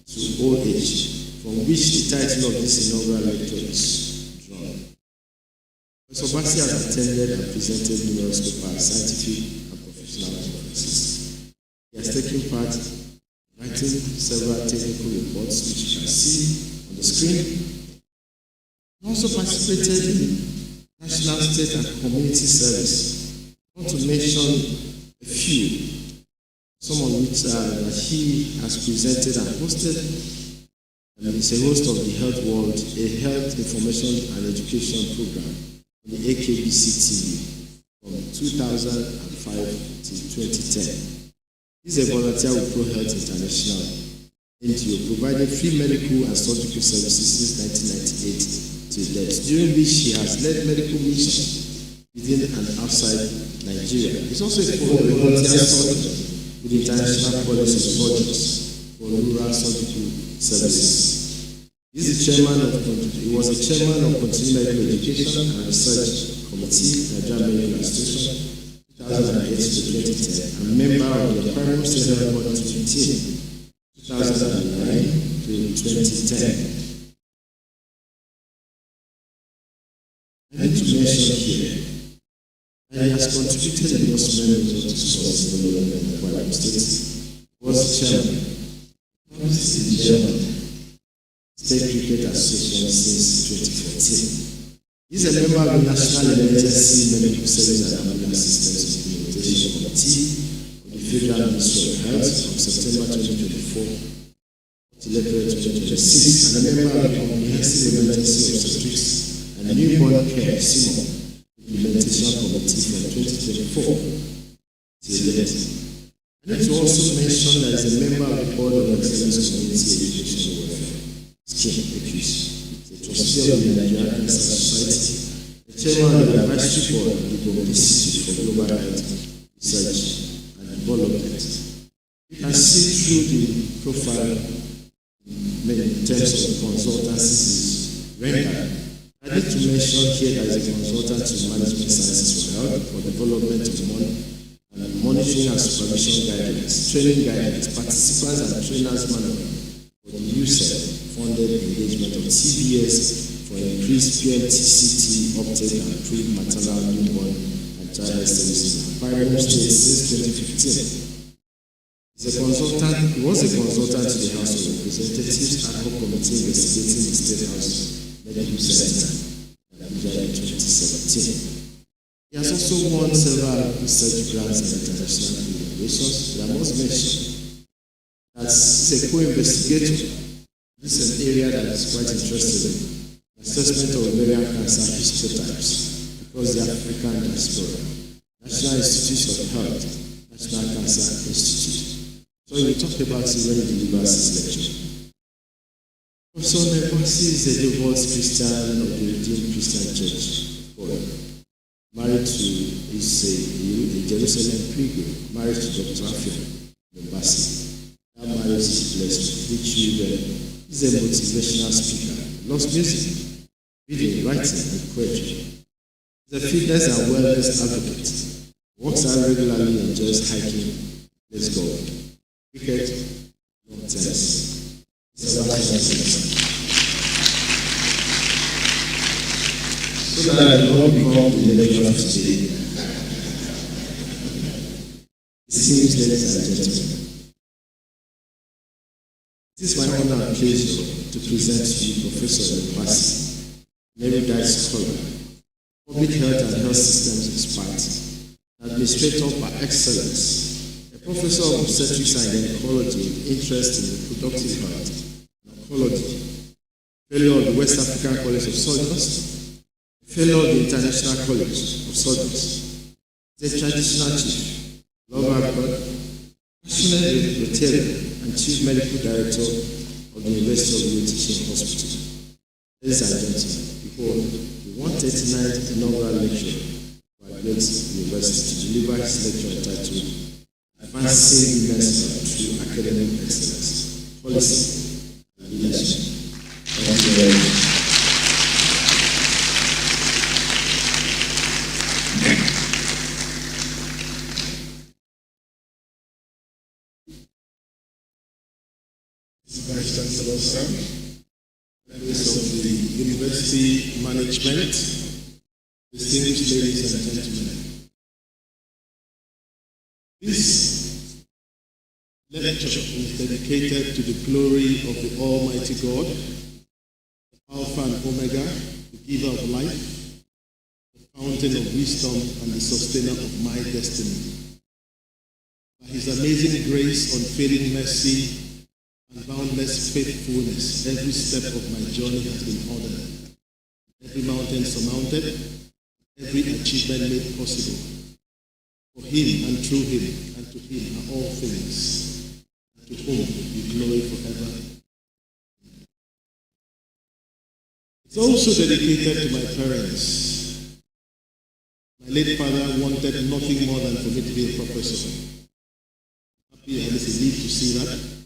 to old age, from which the title of this inaugural lecture is drawn. Professor Bassey has attended and presented numerous papers, scientific and professional conferences. He has taken part in writing several technical reports, which you can see on the screen. He also participated in national, state, and community service. I want to mention a few, some of which that he has presented and hosted. He's a host of the Health World, a health information and education program on the AKBC TV from 2005 to 2010. He's a volunteer with Pro Health International, NGO, providing free medical and surgical services since 1998 to date, during which he has led medical missions within and outside Nigeria. He's also a volunteer surgeon with the International College of Surgeons for rural surgical services. He was the chairman of Continuing Medical Education and Research Committee, Nigerian Medical Association, 2008 to 2010, and member of the Primary State Health Monitoring Team, 2009 to 2010. I need to mention here that he has contributed in most many resources development in Akwa Ibom State. Was chairman, State Cricket Association since 2014. He is a member of the National Emergency Medical Service and Ambulance Systems Implementation Committee of the Federal Ministry of Health from September 2024 to April 2026, and a member of the Comprehensive Emergency Obstetrics and Newborn Care (CIMO) Implementation Committee from 2024 till date. I need to also mention that he is a member of the Board of Excellence Community Education and Welfare Scheme, ECUS, the trustee of the Nigerian Cancer Society, the chairman of the advisory board of the Global Institute for Global Health Research and Development. You can see through the profile in terms of consultancies rendered. I need to mention here as a consultant to management sciences for health, for development of monitoring and supervision guidelines, training guidelines, participants and trainers manual for the USAID funded engagement of TBS for increased PMTCT uptake and improved maternal, newborn, and child health services in Akwa Ibom State since 2015. He was a consultant to the House of Representatives ad hoc committee investigating the State House Medical Center in Abuja in 2017. He has also won several research grants and international collaborations. But I must mention that he's a co-investigator. This is an area that is quite interested in assessment of ovarian cancer histotypes across the African diaspora, National Institute of Health, National Cancer Institute. So we will talk about it when he delivers his lecture. Professor Emem-Abasi is a devout Christian of the Redeemed Christian Church, married to a Jerusalem pilgrim, married to Dr. Bassey. That marriage is blessed with 3 children. He's a motivational speaker, loves music, reading, writing, and poetry. He's a fitness and wellness advocate, works out regularly, enjoys hiking. Let's go. Cricket, long tennis. So that I will not become the lecturer today. It seems, ladies and gentlemen, It is my honor and pleasure to present to you Professor Bassey, an erudite scholar, public health and health systems expert, administrator by excellence, a professor of obstetrics and gynecology with interest in reproductive health and oncology, fellow of the West African College of Surgeons, fellow of the International College of Surgeons, the traditional chief, lover of God, passionate vegetarian, and chief medical director of the University of Uyo Teaching Hospital. Ladies and gentlemen, behold the 139th Inaugural Lecture of our great university to deliver his lecture entitled Advancing Women's Health Through Academic Excellence, Policy and Leadership. Thank you very much. Vice Chancellor, sir, members of the university management, distinguished ladies and gentlemen. This lecture is dedicated to the glory of the Almighty God, Alpha and Omega, the giver of life, the fountain of wisdom, and the sustainer of my destiny. By His amazing grace, unfailing mercy, and boundless faithfulness, every step of my journey has been ordered, every mountain surmounted, every achievement made possible. For Him and through Him and to Him are all things, and to whom be glory forever. It's also dedicated to my parents. My late father wanted nothing more than for me to be a professor. I'm happy I live to see that.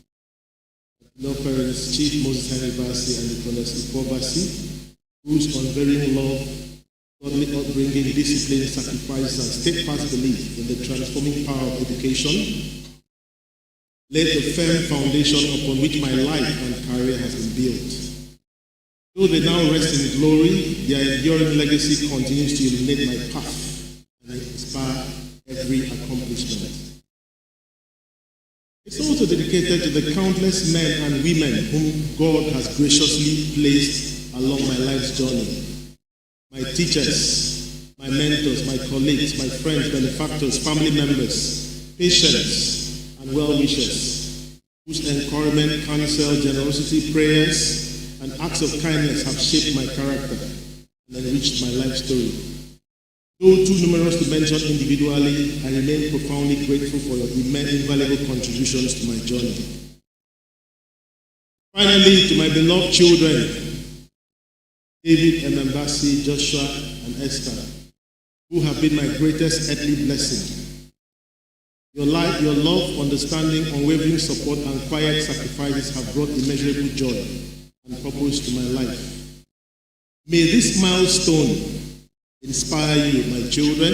No parents, Chief Moses Emem-Abasi and Nicholas Bassey, whose unvarying love, godly upbringing, discipline, sacrifice, and steadfast belief in the transforming power of education laid the firm foundation upon which my life and career has been built. Though they now rest in glory, their enduring legacy continues to illuminate my path and inspire every accomplishment. It's also dedicated to the countless men and women whom God has graciously placed along my life's journey. My teachers, my mentors, my colleagues, my friends, benefactors, family members, patients, and well-wishers, whose encouragement, counsel, generosity, prayers, and acts of kindness have shaped my character and enriched my life story. Though too numerous to mention individually, I remain profoundly grateful for your invaluable contributions to my journey. Finally, to my beloved children, David, Emem-Abasi, Joshua, and Esther, who have been my greatest earthly blessing. Your life, your love, understanding, unwavering support, and quiet sacrifices have brought immeasurable joy and purpose to my life. May this milestone inspire you, my children,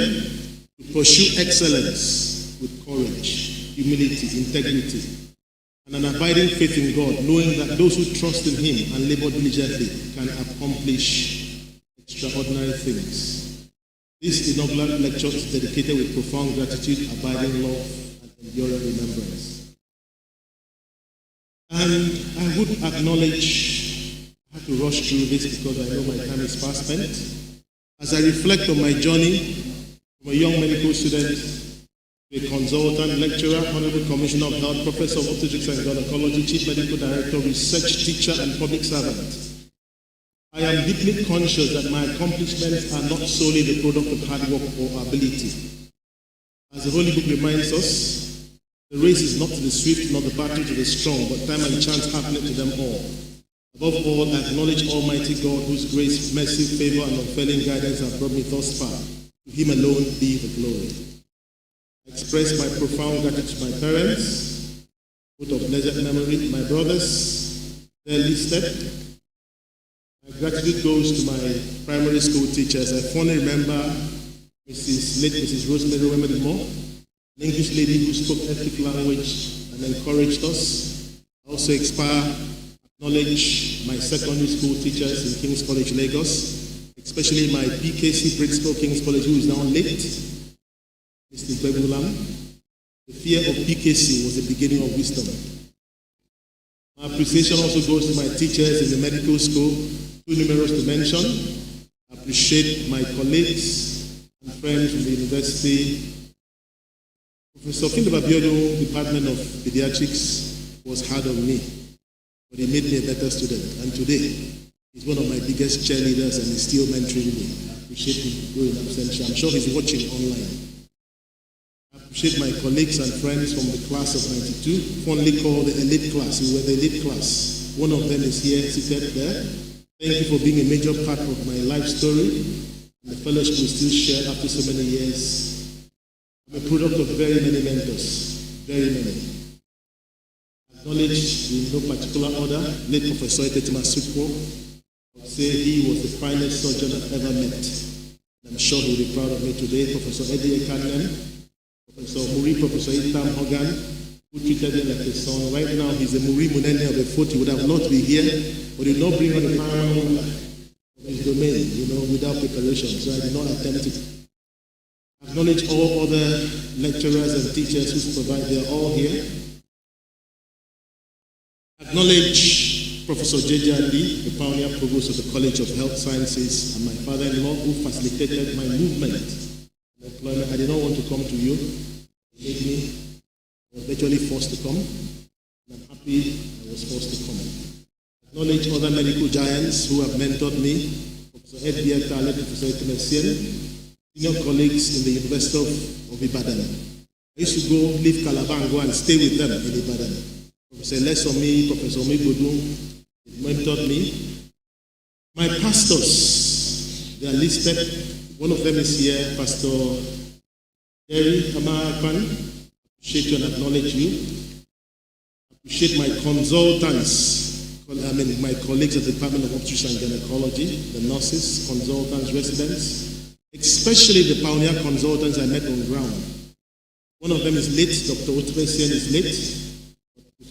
to pursue excellence with courage, humility, integrity, and an abiding faith in God, knowing that those who trust in Him and labor diligently can accomplish extraordinary things. This inaugural lecture is dedicated with profound gratitude, abiding love, and enduring remembrance. And I would acknowledge, I have to rush through this because I know my time is fast spent. As I reflect on my journey from a young medical student to a consultant, lecturer, honorable commissioner of health, professor of obstetrics and gynecology, chief medical director, research teacher, and public servant, I am deeply conscious that my accomplishments are not solely the product of hard work or ability. As the Holy Book reminds us, the race is not to the swift, nor the battle to the strong, but time and chance happening to them all. Above all, I acknowledge Almighty God, whose grace, mercy, favor, and unfailing guidance have brought me thus far. To Him alone be the glory. I express my profound gratitude to my parents, both of blessed memory, my brothers, they're listed. My gratitude goes to my primary school teachers. I fondly remember Mrs. Rosemary Remedy-Moore, an English lady who spoke ethnic language and encouraged us. I also acknowledge my secondary school teachers in King's College, Lagos, especially my PKC principal, King's College, who is now late, Mr. Bebulam. The fear of PKC was the beginning of wisdom. My appreciation also goes to my teachers in the medical school, too numerous to mention. I appreciate my colleagues and friends from the university. Professor Philip Abiodo, Department of Pediatrics, was hard on me, but he made me a better student. And today, he's one of my biggest cheerleaders and he's still mentoring me. I appreciate him going absentia. I'm sure he's watching online. I appreciate my colleagues and friends from the class of 92, fondly called the elite class. We were the elite class. One of them is here, seated there. Thank you for being a major part of my life story and the fellowship we still share after so many years. I'm a product of very many mentors, very many. Acknowledged in no particular order, late Professor Etetima Sukwo. I would say he was the finest surgeon I've ever met. And I'm sure he'll be proud of me today. Professor Eddie Ekanem, Professor Muri, Professor Itam Hogan, who treated me like a son. Right now, he's a Muri Munene of the foot. He would have not been here, but he did not bring on the paramount of his domain, without preparation. So I did not attempt it. Acknowledge all other lecturers and teachers who provide. They are all here. Acknowledge Professor J.J. Ali, the pioneer provost of the College of Health Sciences, and my father-in-law who facilitated my movement and employment. I did not want to come to you. They made me. I was virtually forced to come, and I'm happy I was forced to come. Acknowledge other medical giants who have mentored me, Professor Ed Bieta, Professor Etemesien, senior colleagues in the University of Ibadan. I used to go leave Calabar and go and stay with them in Ibadan. Professor Lesomi, Professor Mibodun, mentored me. My pastors, they are listed. One of them is here, Pastor Jerry Kamarapan. Appreciate you and acknowledge you. Appreciate my consultants, my colleagues at the Department of Obstetrics and Gynaecology, the nurses, consultants, residents, especially the pioneer consultants I met on ground. One of them is late, Dr. Otwesian is late.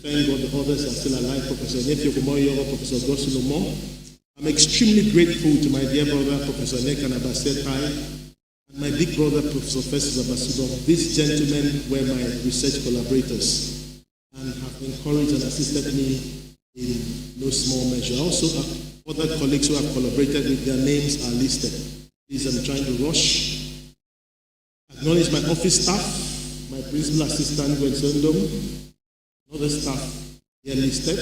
Thank God the others are still alive, Professor Nephew Kumoyo, Professor Gosulumo. I'm extremely grateful to my dear brother, Professor Emem-Abasi, and my big brother, Professor Festus Abasudo. These gentlemen were my research collaborators and have encouraged and assisted me in no small measure. Also, other colleagues who have collaborated with, their names are listed. Please, I'm trying to rush. Acknowledge my office staff, my principal assistant, Gwen Sondom, other staff here listed.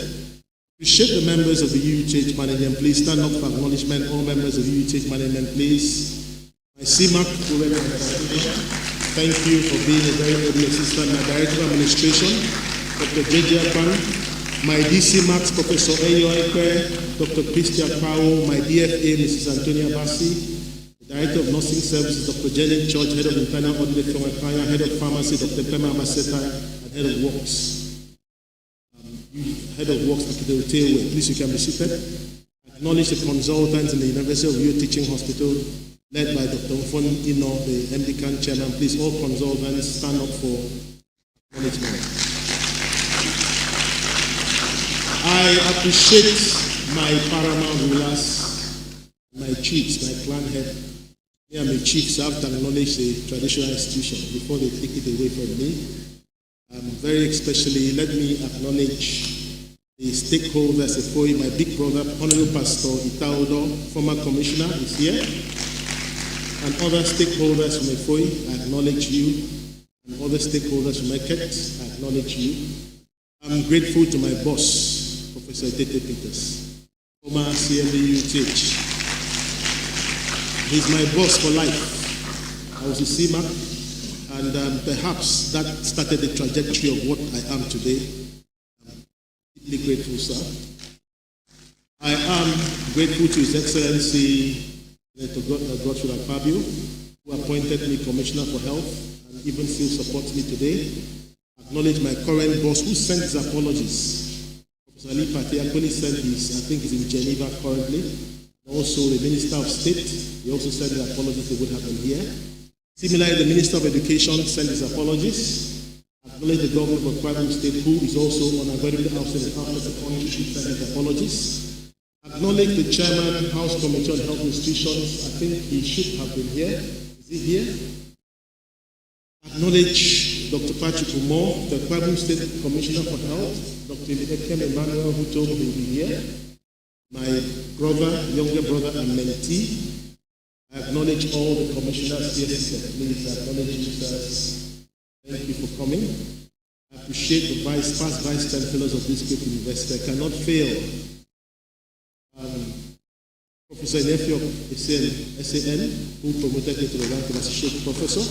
Appreciate the members of the UUTH management. Please stand up for acknowledgement. All members of the UUTH management, please. My CMAC, thank you for being a very able assistant. My Director of Administration, Dr. J.J. Akpan. My DC Max, Professor Eyo Ekwe, Dr. Christian Powell. My DFA, Mrs. Antonia Bassey. The Director of Nursing Services, Dr. Jenny Church, Head of Internal Audit from Akaya, Head of Pharmacy, Dr. Emem-Abasi, and Head of Works. Head of Works, Dr. Otewe. Please, you can be seated. Acknowledge the consultants in the University of Uyo Teaching Hospital, led by Dr. Mfon Ino, the MD-CAN chairman. Please, all consultants, stand up for acknowledgement. I appreciate my paramount rulers, my chiefs, my clan head. Me and my chiefs have to acknowledge the traditional institution before they take it away from me. Very especially, let me acknowledge the stakeholders, my big brother, Honorable Pastor Itaudo, former commissioner, is here, and other stakeholders from EFOI. I acknowledge you, and other stakeholders from ECET, I acknowledge you. I'm grateful to my boss, Professor Tete Peters, former CMD UTH. He's my boss for life. I was a CMAC. And perhaps that started the trajectory of what I am today. I'm deeply grateful, sir. I am grateful to His Excellency, Senator Godfrey Akpabio, who appointed me Commissioner for Health and even still supports me today. Acknowledge my current boss, who sent his apologies. Professor Ali Pate sent his, I think he's in Geneva currently. Also, the Minister of State, he also sent his apologies that would happen here. Similarly, the Minister of Education sent his apologies. Acknowledge the Governor of Kwara State, who is also unavoidably absent after the country, sent his apologies. Acknowledge the Chairman, House Committee on Health Institutions. I think he should have been here. Is he here? Acknowledge Dr. Patrick Umar, the Kwabum State Commissioner for Health, Dr. Emem-Abasi, who told me he will be here, my brother, younger brother, and mentee. I acknowledge all the commissioners here. Please acknowledge you, sirs. Thank you for coming. I appreciate the past vice chancellors of this great university. I cannot fail. Professor Nephew of SAN, who promoted me to the rank of associate professor,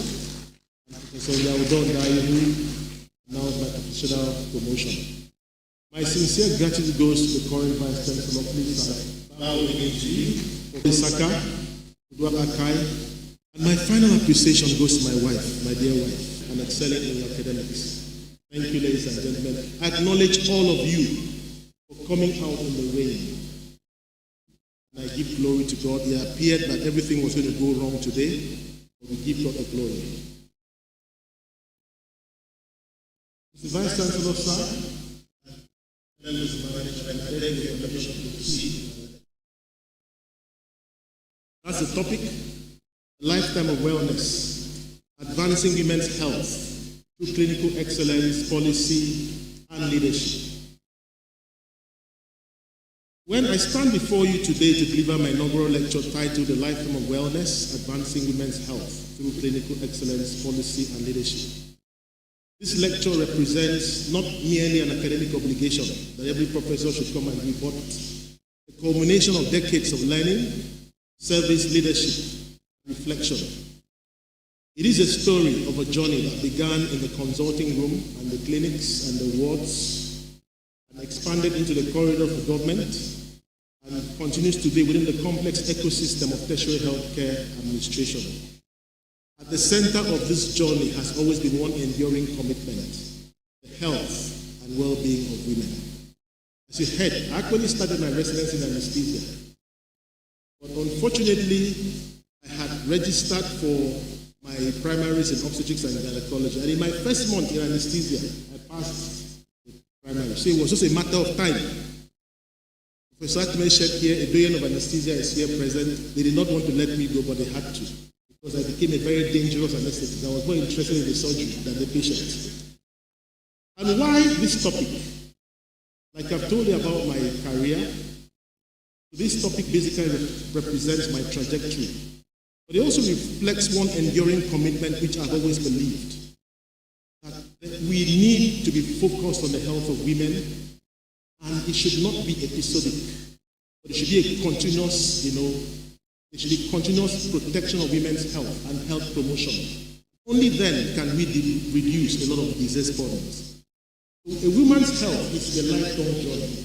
and Professor Yaudon Dai, who announced my professional promotion. My sincere gratitude goes to the current vice chancellor. Please bow again to you, Professor Saka, Udwa Akai, and my final appreciation goes to my wife, my dear wife, and excelling in your academics. Thank you, ladies and gentlemen. I acknowledge all of you for coming out in the rain. And I give glory to God. It appeared that everything was going to go wrong today, but we give God the glory. Mr. Vice Chancellor, sir, that's the topic, a lifetime of wellness, advancing women's health through clinical excellence, policy, and leadership. When I stand before you today to deliver my inaugural lecture titled The Lifetime of Wellness, Advancing Women's Health Through Clinical Excellence, Policy, and Leadership, this lecture represents not merely an academic obligation that every professor should come and do, but a culmination of decades of learning, service, leadership, and reflection. It is a story of a journey that began in the consulting room and the clinics and the wards and expanded into the corridor of government and continues today within the complex ecosystem of tertiary healthcare administration. At the center of this journey has always been one enduring commitment: the health and well-being of women. As you heard, I actually started my residency in anesthesia, but unfortunately, I had registered for my primaries in obstetrics and gynaecology, and in my first month in anesthesia, I passed the primary. So it was just a matter of time. Professor Atmeshek here, a doyen of anesthesia, is here present. They did not want to let me go, but they had to, because I became a very dangerous anesthetist. I was more interested in the surgery than the patient. And why this topic? Like I've told you about my career, this topic basically represents my trajectory. But it also reflects one enduring commitment which I've always believed, that we need to be focused on the health of women, and it should not be episodic, but it should be a continuous, it should be continuous protection of women's health and health promotion. Only then can we reduce a lot of disease burdens. A woman's health is a lifelong journey.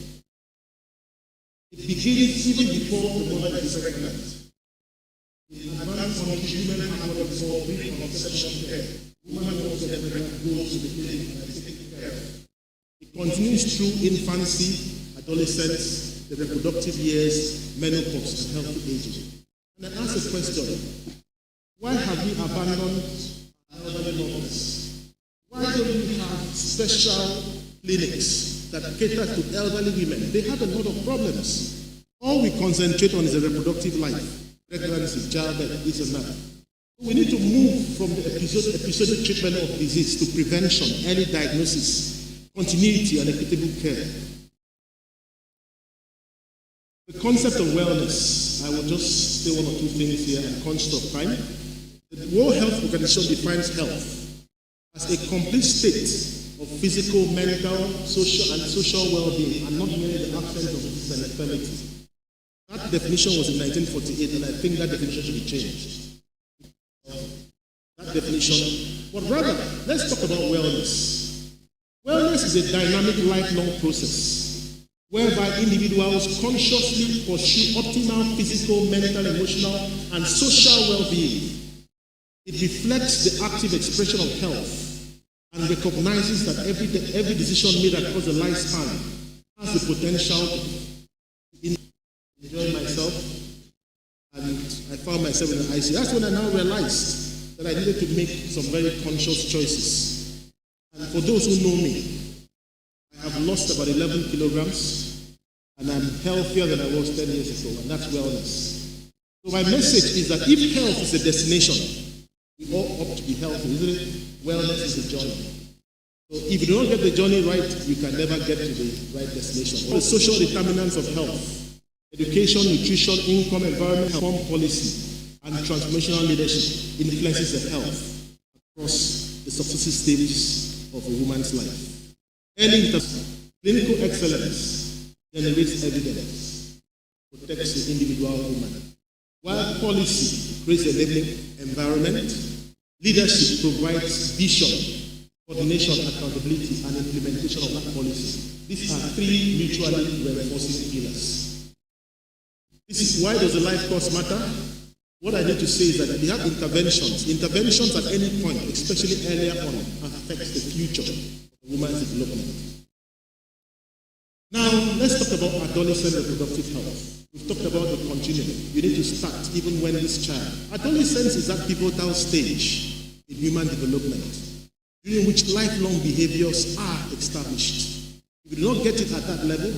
It begins even before the mother is pregnant. In advanced countries, women have what is called preconception care. Women who also pregnant goes to the clinic and is taken care of. It continues through infancy, adolescence, the reproductive years, menopause, and healthy aging. And I ask a question: why have we abandoned our elderly mothers? Why don't we have special clinics that cater to elderly women? They have a lot of problems. All we concentrate on is the reproductive life, pregnancy, childbirth, this and that. We need to move from the episodic treatment of disease to prevention, early diagnosis, continuity, and equitable care. The concept of wellness, I will just say one or two things here, and conscious of time. The World Health Organization defines health as a complete state of physical, mental, social well-being, and not merely the absence of disease and infirmity. That definition was in 1948, and I think that definition should be changed. That definition, but rather, let's talk about wellness. Wellness is a dynamic, lifelong process whereby individuals consciously pursue optimal physical, mental, emotional, and social well-being. It reflects the active expression of health and recognizes that every decision made across the lifespan has the potential to enjoy myself, and I found myself in the ICU. That's when I now realized that I needed to make some very conscious choices. And for those who know me, I have lost about 11 kilograms, and I'm healthier than I was 10 years ago, and that's wellness. So my message is that if health is a destination, We all opt to be healthy, isn't it? Wellness is a journey. So if you don't get the journey right, you can never get to the right destination. The social determinants of health, education, nutrition, income, environment, foreign policy, and transformational leadership influences the health across the successive stages of a woman's life. Early clinical excellence generates evidence, protects the individual woman. While policy creates an enabling environment, leadership provides vision, coordination, accountability, and implementation of that policy. These are three mutually reinforcing pillars. This is why does the life course matter? What I need to say is that we have interventions. Interventions at any point, especially earlier on, affects the future of a woman's development. Now, let's talk about adolescent reproductive health. We've talked about the continuum. You need to start even when this child. Adolescence is that pivotal stage in human development, during which lifelong behaviors are established. If you do not get it at that level,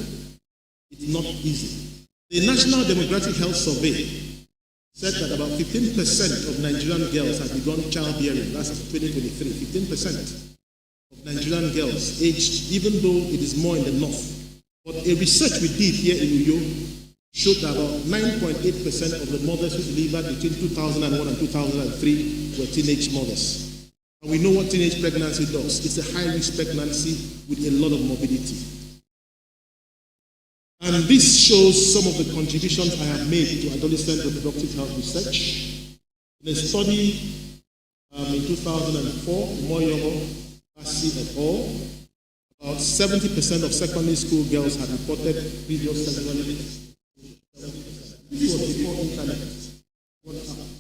it's not easy. The National Demographic Health Survey said that about 15% of Nigerian girls have begun childbearing. That's 2023. 15% of Nigerian girls aged, even though it is more in the north. But a research we did here in Uyo showed that about 9.8% of the mothers who delivered between 2001 and 2003 were teenage mothers. And we know what teenage pregnancy does. It's a high-risk pregnancy with a lot of morbidity. And this shows some of the contributions I have made to adolescent reproductive health research. In a study in 2004, Uyo Main et al., about 70% of secondary school girls had reported previous sexual intercourse. This was before internet.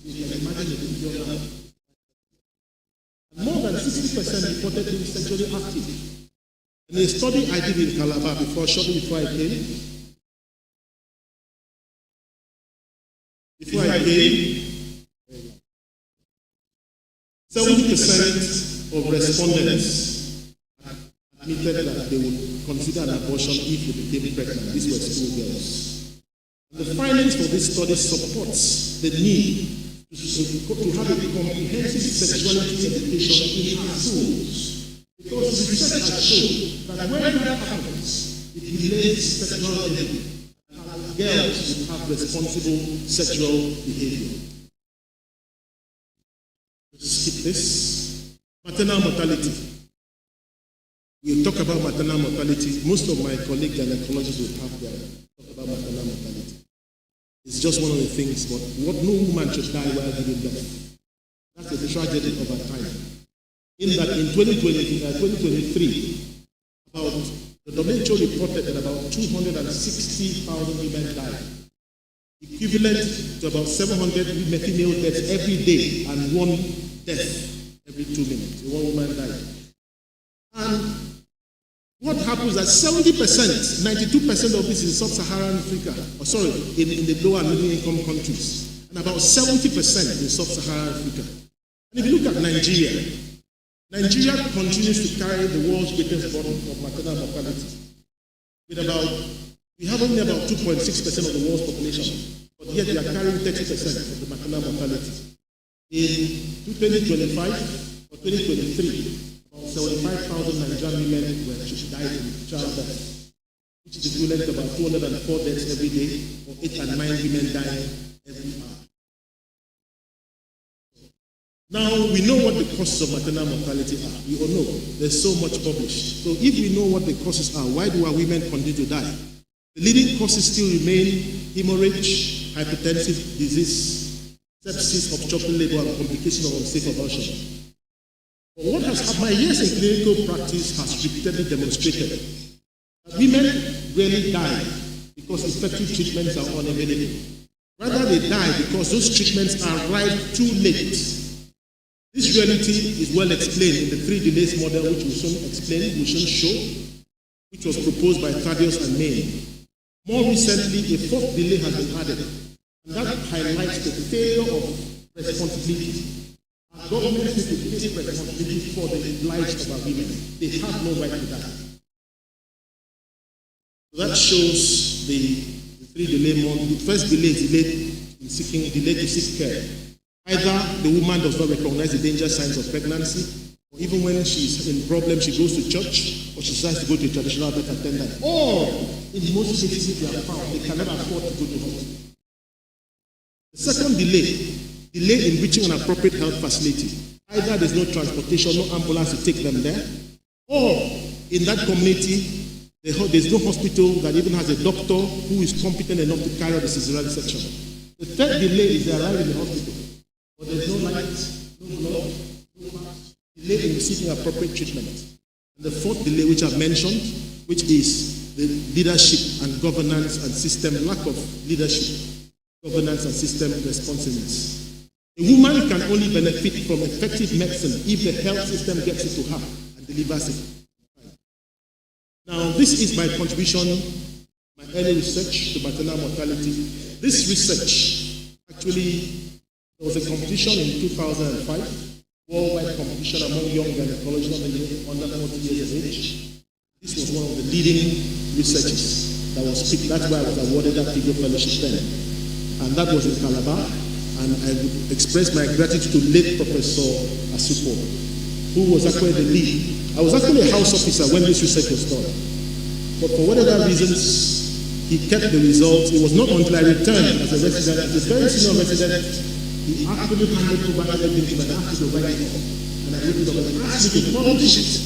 You can imagine the video now. And more than 60% reported being sexually active. In a study I did in Calabar shortly before I came, 70% of respondents admitted that they would consider an abortion if they became pregnant. These were schoolgirls. And the findings for this study supports the need to have a comprehensive sexuality education in our schools. Because research has shown that when that happens, it delays sexual behavior, and girls will have responsible sexual behavior. Skip this. Maternal mortality. We'll talk about maternal mortality. Most of my colleagues gynaecologists will have their talk about maternal mortality. It's just one of the things, but what no woman should die while giving birth. That's the tragedy of our time. In that in 2023, about the WHO reported that about 260,000 women died, equivalent to about 700 female deaths every day and one death every 2 minutes. One woman died. And what happens is that 70%, 92% of this is sub-Saharan Africa, in the lower and middle income countries, and about 70% in sub-Saharan Africa. And if you look at Nigeria, Nigeria continues to carry the world's greatest burden of maternal mortality. We have only about 2.6% of the world's population, but yet we are carrying 30% of the maternal mortality. In 2025 or 2023, 75,000 Nigerian women died in childbirth, which is equivalent to about 204 deaths every day, or 8 and 9 women dying every hour. Now, we know what the causes of maternal mortality are. We all know. There's so much published. So if we know what the causes are, why do our women continue to die? The leading causes still remain hemorrhage, hypertensive disease, sepsis, obstructed labor, and complications of unsafe abortion. What has happened, my years in clinical practice has repeatedly demonstrated that women rarely die because effective treatments are unavailable. Rather, they die because those treatments arrive too late. This reality is well explained in the 3 delays model, which we soon show, which was proposed by Thaddeus and Main. More recently, a 4th delay has been added, and that highlights the failure of responsibility. Governments need to take responsibility for the lives of our women. They have no right to that. So that shows the 3 delay model. The first delay is delayed to seek care. Either the woman does not recognize the danger signs of pregnancy, or even when she's in problem, she goes to church, or she decides to go to a traditional birth attendant. Or, in most cases, if they are found, they cannot afford to go to hospital. The second delay in reaching an appropriate health facility. Either there's no transportation, no ambulance to take them there, or in that community, there's no hospital that even has a doctor who is competent enough to carry out the cesarean section. The third delay is they arrive in the hospital, but there's no light, no blood, no mask, delay in receiving appropriate treatment. And the fourth delay, which I've mentioned, which is the leadership and governance and system, lack of leadership, governance and system responsiveness. A woman can only benefit from effective medicine if the health system gets it to her and delivers it. Now, this is my contribution, my early research to maternal mortality. This research, actually, there was a competition in 2005, worldwide competition among young gynecologists under 40 years of age. This was one of the leading researches that was picked. That's why I was awarded that figure fellowship then. And that was in Calabar. And I would express my gratitude to late Professor Asupo, who was actually the lead. I was actually a house officer when this research was done. But for whatever reasons, he kept the results. It was not until I returned as a resident, as a very senior resident, he actually handed over everything and asked me to write it up. And I wrote it up and asked me to publish it.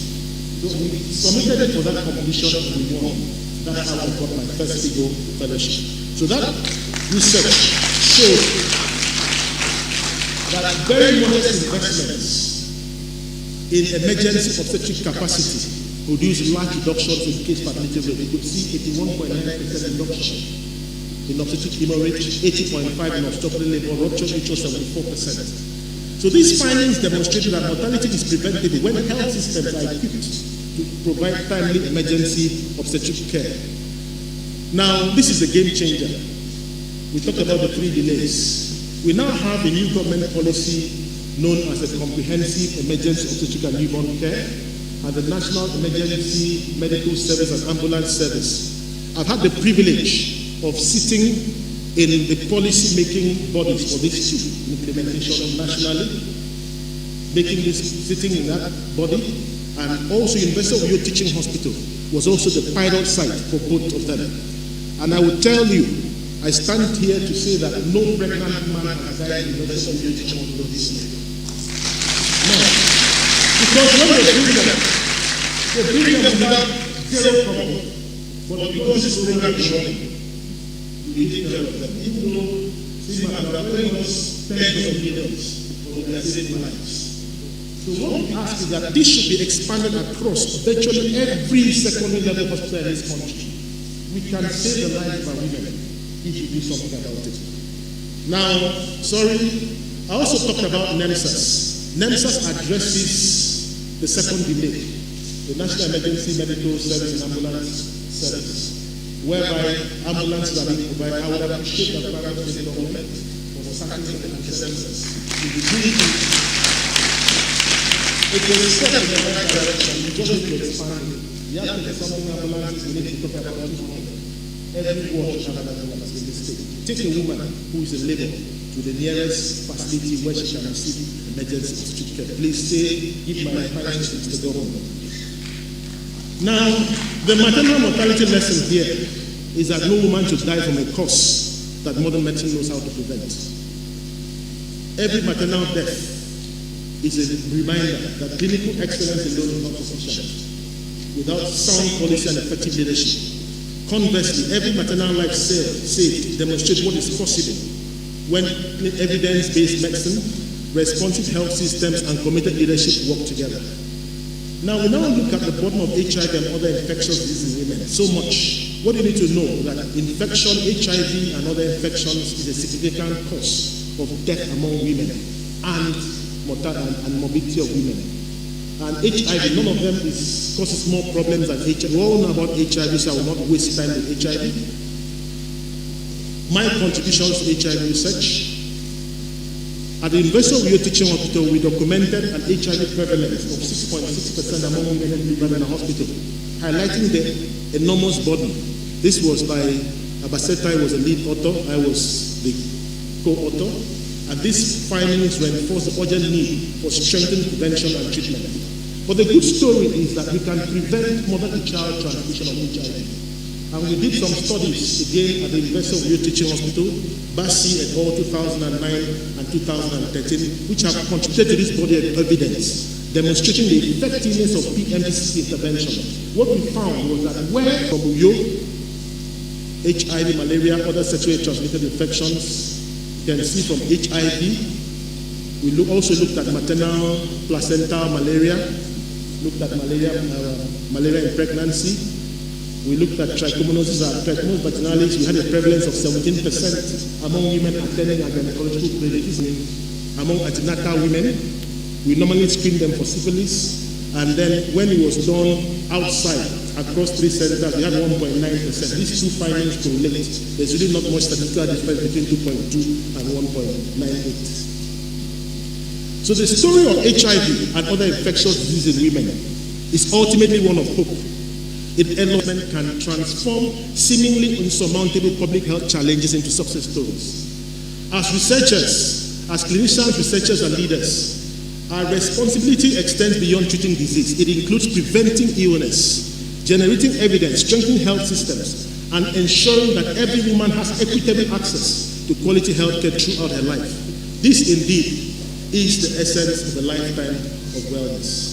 So we submitted it for that competition and we won. That's how I got my first figure fellowship. So that research showed that very modest investments in emergency obstetric capacity produce large reductions in case fatality rate. You could see 81.9% reduction in obstetric hemorrhage, 80.5% in obstetrical labor, rupture ratio 74%. So these findings demonstrated that mortality is preventable when health systems are equipped to provide timely emergency obstetric care. Now, this is a game changer. We talked about the 3 delays. We now have a new government policy known as the Comprehensive Emergency Obstetric and Newborn Care and the National Emergency Medical Service and Ambulance Service. I've had the privilege of sitting in the policy-making bodies for this implementation nationally, sitting in that body, and also University of Uyo Teaching Hospital was also the pilot site for both of them. And I will tell you, I stand here to say that no pregnant woman has died in the University of Uyo Teaching Hospital this year. No. Because when they bring them without zero problem. But because this program is running, we take care of them. Even though SIGMA are paying us tens of millions, but we are saving lives. So what we ask is that this should be expanded across virtually every secondary level hospital in this country. We can save the lives of our women if we do something about it. Now, I also talked about NEMSAS. NEMSAS addresses the second delay, the National Emergency Medical Service and Ambulance Service, whereby ambulances are being provided. I would appreciate the private state government for starting the NEMSAS. It's a step in the right direction. We just need to expand it. We have to get something ambulances, we need to talk about 200. Every ward should have an ambulance in this state. Take a woman who is in labor to the nearest facility where she can receive emergency obstetric care. Please say, give my thanks to the government. Now, the maternal mortality lesson here is that no woman should die from a cause that modern medicine knows how to prevent. Every maternal death is a reminder that clinical excellence alone is not sufficient without sound policy and effective leadership. Conversely, every maternal life saved demonstrates what is possible when evidence-based medicine, responsive health systems, and committed leadership work together. Now, we now look at the burden of HIV and other infectious diseases in women. So much. What you need to know is that infection, HIV, and other infections is a significant cause of death among women and mortality and morbidity of women. And HIV, none of them causes more problems than HIV. We all know about HIV, so I will not waste time with HIV. My contributions to HIV research. At the University of Uyo Teaching Hospital, we documented an HIV prevalence of 6.6% among women who live in a hospital, highlighting the enormous burden. This was by Bassey was a lead author, I was the co-author. And these findings reinforce the urgent need for strengthened prevention and treatment. But the good story is that we can prevent mother-to-child transmission of HIV. And we did some studies again at the University of Uyo Teaching Hospital, Bassey et al. 2009 and 2013, which have contributed to this body of evidence demonstrating the effectiveness of PMTCC intervention. What we found was that where from Uyo, HIV, malaria, other sexually transmitted infections, you can see from HIV, we also looked at maternal placental malaria, looked at malaria in pregnancy. We looked at trichomoniasis vaginalis. We had a prevalence of 17% among women attending a gynecological clinic. Among antenatal women, we normally screen them for syphilis. And then when it was done outside, across 3 centers, we had 1.9%. These two findings correlate. There's really not much statistical difference between 2.2 and 1.98. So the story of HIV and other infectious diseases in women is ultimately one of hope. Development can transform seemingly insurmountable public health challenges into success stories. As researchers, as clinicians, researchers, and leaders, our responsibility extends beyond treating disease. It includes preventing illness, generating evidence, strengthening health systems, and ensuring that every woman has equitable access to quality health care throughout her life. This indeed is the essence of a lifetime of wellness.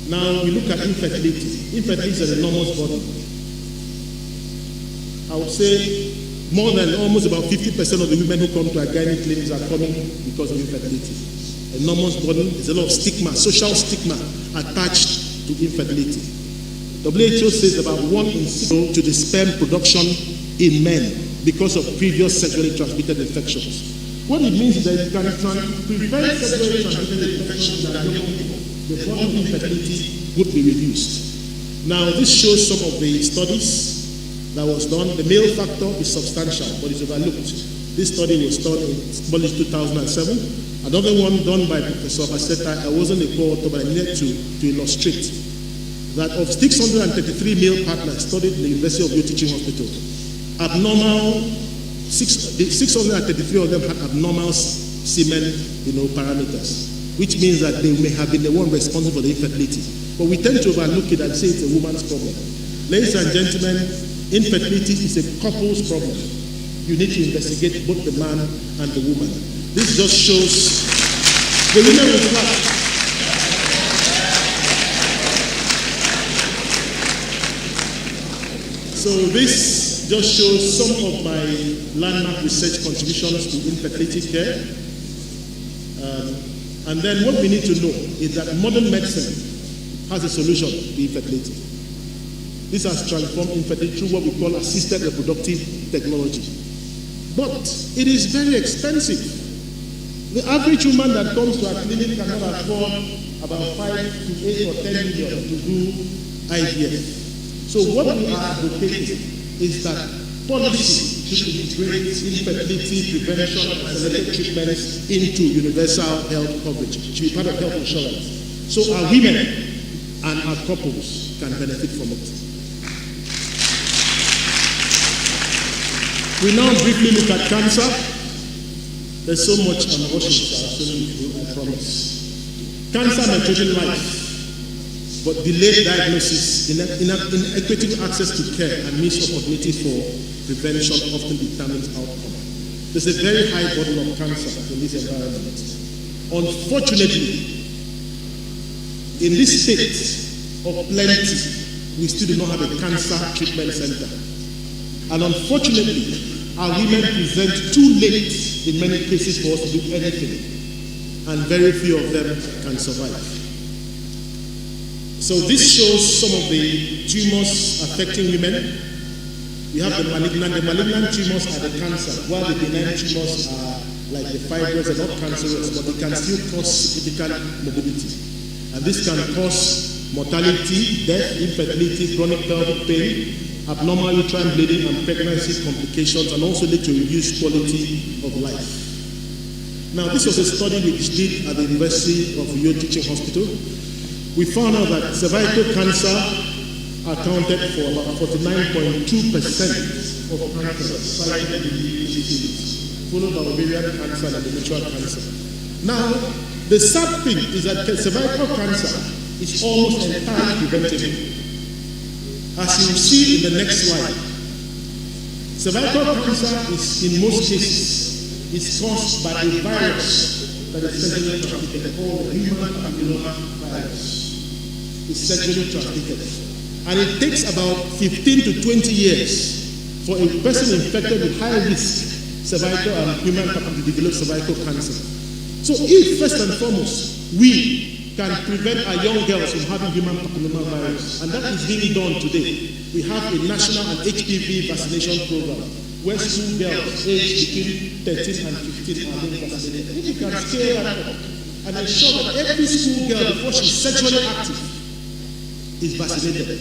Now we look at infertility. Infertility is an enormous burden. I would say more than almost about 50% of the women who come to our gynae clinics are coming because of infertility. Enormous burden. There's a lot of stigma, social stigma attached to infertility. WHO says about 1 in 6 to the sperm production in men because of previous sexually transmitted infections. What it means is that you can prevent sexually transmitted infections in young people. The burden of infertility would be reduced. Now, this shows some of the studies that was done. The male factor is substantial, but it's overlooked. This study was done in 2007. Another one done by Professor Bassey. I wasn't a co-author, but I needed to illustrate that of 633 male partners studied in the University of Uyo Teaching Hospital, 633 of them had abnormal semen parameters, which means that they may have been the one responsible for the infertility. But we tend to overlook it and say it's a woman's problem. Ladies and gentlemen, infertility is a couple's problem. You need to investigate both the man and the woman. This just shows the women will clap. So this just shows some of my landmark research contributions to infertility care. And then what we need to know is that modern medicine has a solution to infertility. This has transformed infertility through what we call assisted reproductive technology. But it is very expensive. The average woman that comes to our clinic cannot afford about 5 to 8 or 10 million to do IVF. So what we are advocating is that policy should integrate infertility prevention and selected treatments into universal health coverage. It should be part of health insurance. So our women and our couples can benefit from it. We now briefly look at cancer. There's so much I'm watching, so I'll show you, I promise. Cancer may threaten life, but delayed diagnosis, inequitable access to care, and missed opportunities for prevention often determines outcome. There's a very high burden of cancer in this environment. Unfortunately, in this state of plenty, we still do not have a cancer treatment center. And unfortunately, our women present too late in many cases for us to do anything, and very few of them can survive. So this shows some of the tumors affecting women. We have the malignant. The malignant tumors are the cancer, while the benign tumors are like the fibroids. Are not cancerous, but they can still cause significant morbidity. And this can cause mortality, death, infertility, chronic pelvic pain, abnormal uterine bleeding, and pregnancy complications, and also lead to reduced quality of life. Now, this was a study which did at the University of Uyo Teaching Hospital. We found out that cervical cancer accounted for about 49.2% of cancers cited in the followed by ovarian cancer and endometrial cancer. Now, the sad thing is that cervical cancer is almost entirely preventable. As you will see in the next slide, cervical cancer is, in most cases, is caused by a virus that is sexually transmitted, called the human papilloma virus. It's sexually transmitted. And it takes about 15 to 20 years for a person infected with high-risk cervical and human papilloma to develop cervical cancer. So if, first and foremost, we can prevent our young girls from having human papilloma virus, and that is being done today. We have a national HPV vaccination program where school girls aged between 13 and 15 are being vaccinated. If you can scale that up and ensure that every school girl, before she's sexually active, is vaccinated.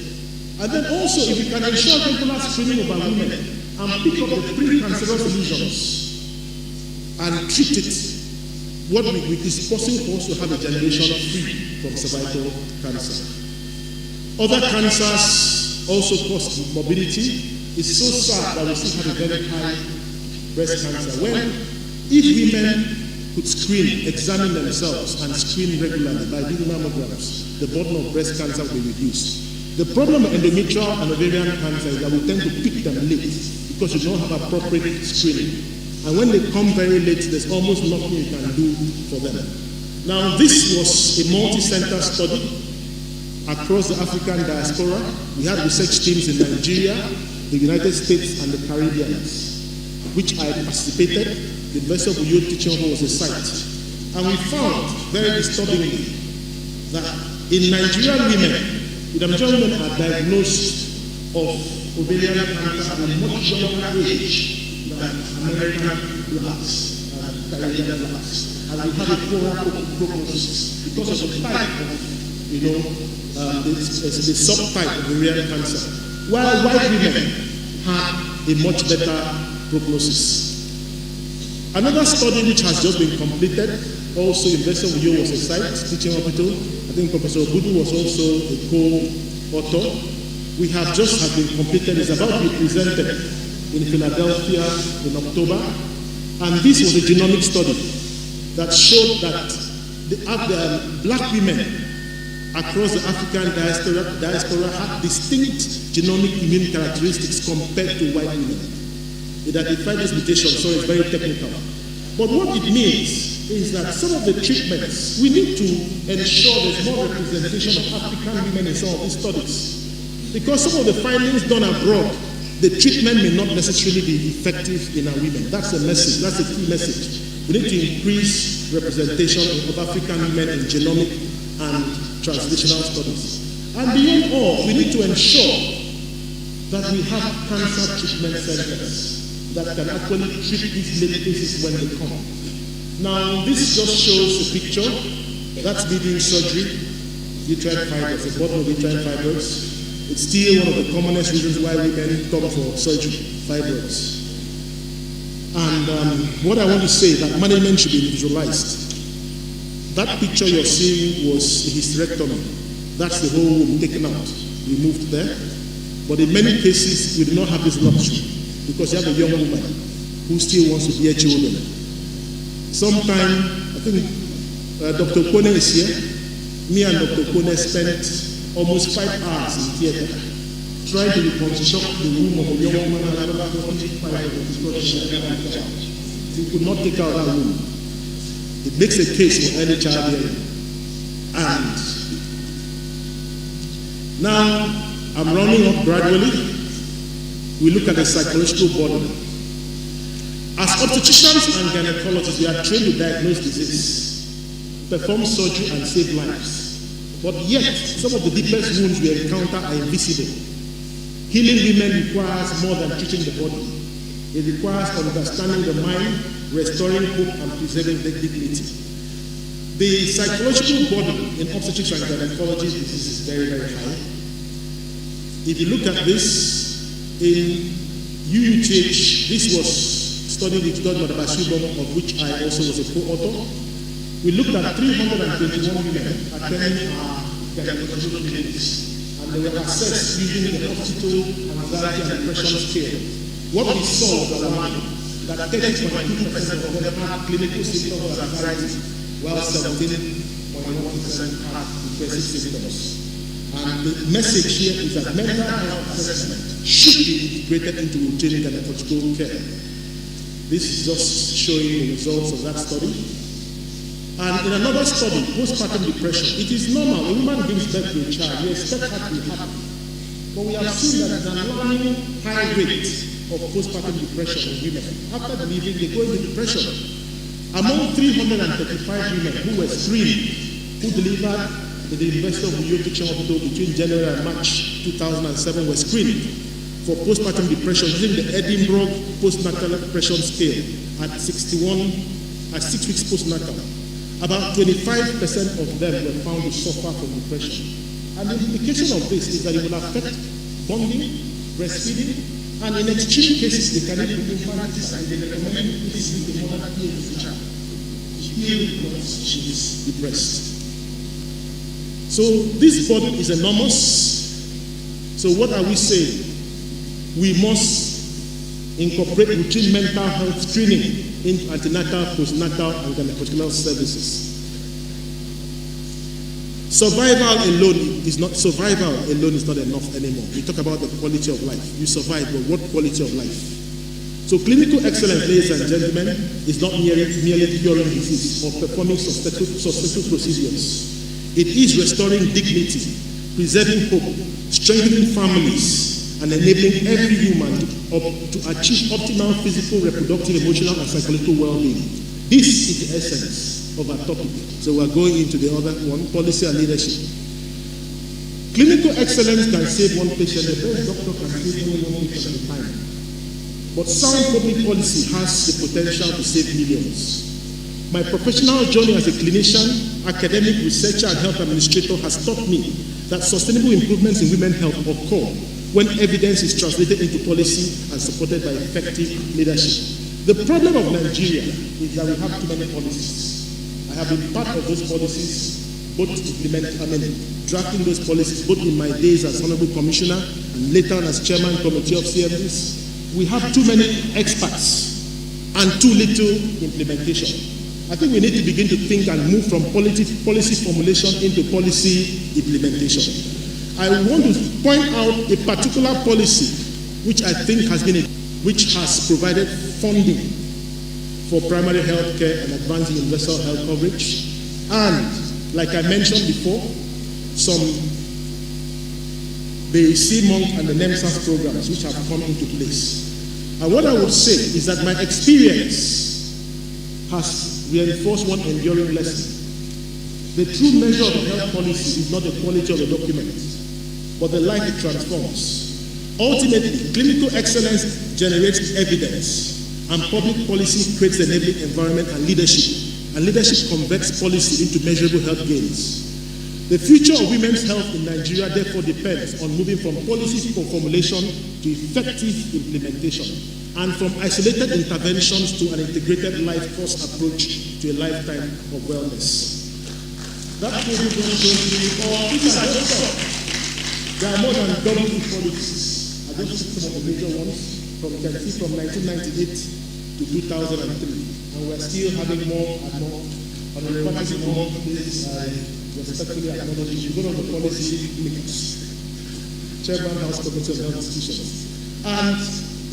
And then also, if you can ensure regular screening of our women and pick up the precancerous lesions and treat it, what is possible for us to have a generation free from cervical cancer. Other cancers also cause morbidity. It's so sad that we still have a very high breast cancer. When, if women could screen, examine themselves and screen regularly by doing mammograms, the burden of breast cancer will be reduced. The problem of endometrial and ovarian cancer is that we tend to pick them late because you don't have appropriate screening. And when they come very late, there's almost nothing you can do for them. Now, this was a multi-center study across the African diaspora. We had research teams in Nigeria, the United States, and the Caribbean, which I participated. The University of Uyo teaching hall was a site. And we found, very disturbingly, that in Nigerian women, the Nigerian women are diagnosed of ovarian cancer at a much younger age than American blacks and Caribbean blacks. And we have a poorer prognosis because of the type of, the subtype of ovarian cancer. While white women have a much better prognosis. Another study which has just been completed, also University of Uyo was a site, teaching hospital. I think Professor Obudu was also a co-author. We have just been completed, it's about to be presented in Philadelphia in October. And this was a genomic study that showed that the black women across the African diaspora had distinct genomic immune characteristics compared to white women. It identified this mutation, so it's very technical. But what it means is that some of the treatments, we need to ensure there's more representation of African women in some of these studies. Because some of the findings done abroad, the treatment may not necessarily be effective in our women. That's the message, that's the key message. We need to increase representation of African women in genomic and translational studies. And beyond all, we need to ensure that we have cancer treatment centers that can actually treat these late cases when they come. Now, this just shows a picture. That's bleeding surgery, uterine fibroids, the bottom of uterine fibroids. It's still one of the commonest reasons why women come for surgery, fibroids. And what I want to say is that management should be visualized. That picture you're seeing was a hysterectomy. That's the whole womb taken out, removed there. But in many cases, we do not have this luxury because you have a young woman who still wants to bear children. Sometime, I think Dr. Kone is here. Me and Dr. Kone spent almost 5 hours in theater trying to reconstruct the womb of a young woman and another 45 of his child. We could not take out that womb. It makes a case for early childbearing. And now I'm rounding up gradually. We look at the psychological burden. As obstetricians and gynecologists, we are trained to diagnose disease, perform surgery, and save lives. But yet, some of the deepest wounds we encounter are invisible. Healing women requires more than treating the body. It requires understanding the mind, restoring hope, and preserving the dignity. The psychological burden in obstetrics and gynecology is very, very high. If you look at this, in UUTH, this was studied with Dr. Bassey, of which I also was a co-author. We looked at 321 women attending our gynecological clinics, and they were assessed using the hospital anxiety and depression scale. What we saw was alarming. that 30.2% of them had clinical symptoms of anxiety, while 17.1% had depressive symptoms. And the message here is that mental health assessment should be integrated into routine gynecological care. This is just showing the results of that study. And in another study, postpartum depression, it is normal. A woman gives birth to a child, you expect her to be happy. But we have seen that there's an alarming high rate of postpartum depression in women. After delivering, they go into depression. Among 335 women who were screened, who delivered at the University of Uyo between January and March 2007, were screened for postpartum depression using the Edinburgh postnatal depression scale at 6 weeks postnatal. About 25% of them were found to suffer from depression. And the implication of this is that it will affect bonding, breastfeeding, and in extreme cases, they can even be infanticide. They recommend this to the mother to heal the child. She heals because she is depressed. So this burden is enormous. So what are we saying? We must incorporate routine mental health screening into antenatal, postnatal, and gynecological services. Survival alone is not enough anymore. We talk about the quality of life. You survive, but what quality of life? So clinical excellence, ladies and gentlemen, is not merely curing disease or performing successful procedures. It is restoring dignity, preserving hope, strengthening families, and enabling every human to achieve optimal physical, reproductive, emotional, and psychological well-being. This is the essence of our topic. So we're going into the other one, policy and leadership. Clinical excellence can save one patient, the best doctor can save only one patient at a time. But sound public policy has the potential to save millions. My professional journey as a clinician, academic, researcher, and health administrator has taught me that sustainable improvements in women's health occur when evidence is translated into policy and supported by effective leadership. The problem of Nigeria is that we have too many policies. I have been part of those policies, drafting those policies, both in my days as Honorable Commissioner and later on as Chairman Committee of CMDs. We have too many experts and too little implementation. I think we need to begin to think and move from policy formulation into policy implementation. I want to point out a particular policy which I think which has provided funding for primary health care and advancing universal health coverage. And like I mentioned before, the CMONC and the NEMSAS programs which have come into place. And what I would say is that my experience has reinforced one enduring lesson. The true measure of a health policy is not the quality of the document, but the life it transforms. Ultimately, clinical excellence generates evidence, and public policy creates the enabling environment and leadership converts policy into measurable health gains. The future of women's health in Nigeria therefore depends on moving from policy formulation to effective implementation, and from isolated interventions to an integrated life course approach to a lifetime of wellness. That may be going to be, or there are more than double policies. I just took some of the major ones from 1998 to 2003, and we're still having more and more. On the requirements of more places, I respectfully acknowledge you go on the policy links, Chairman House Committee of Health Institutions. And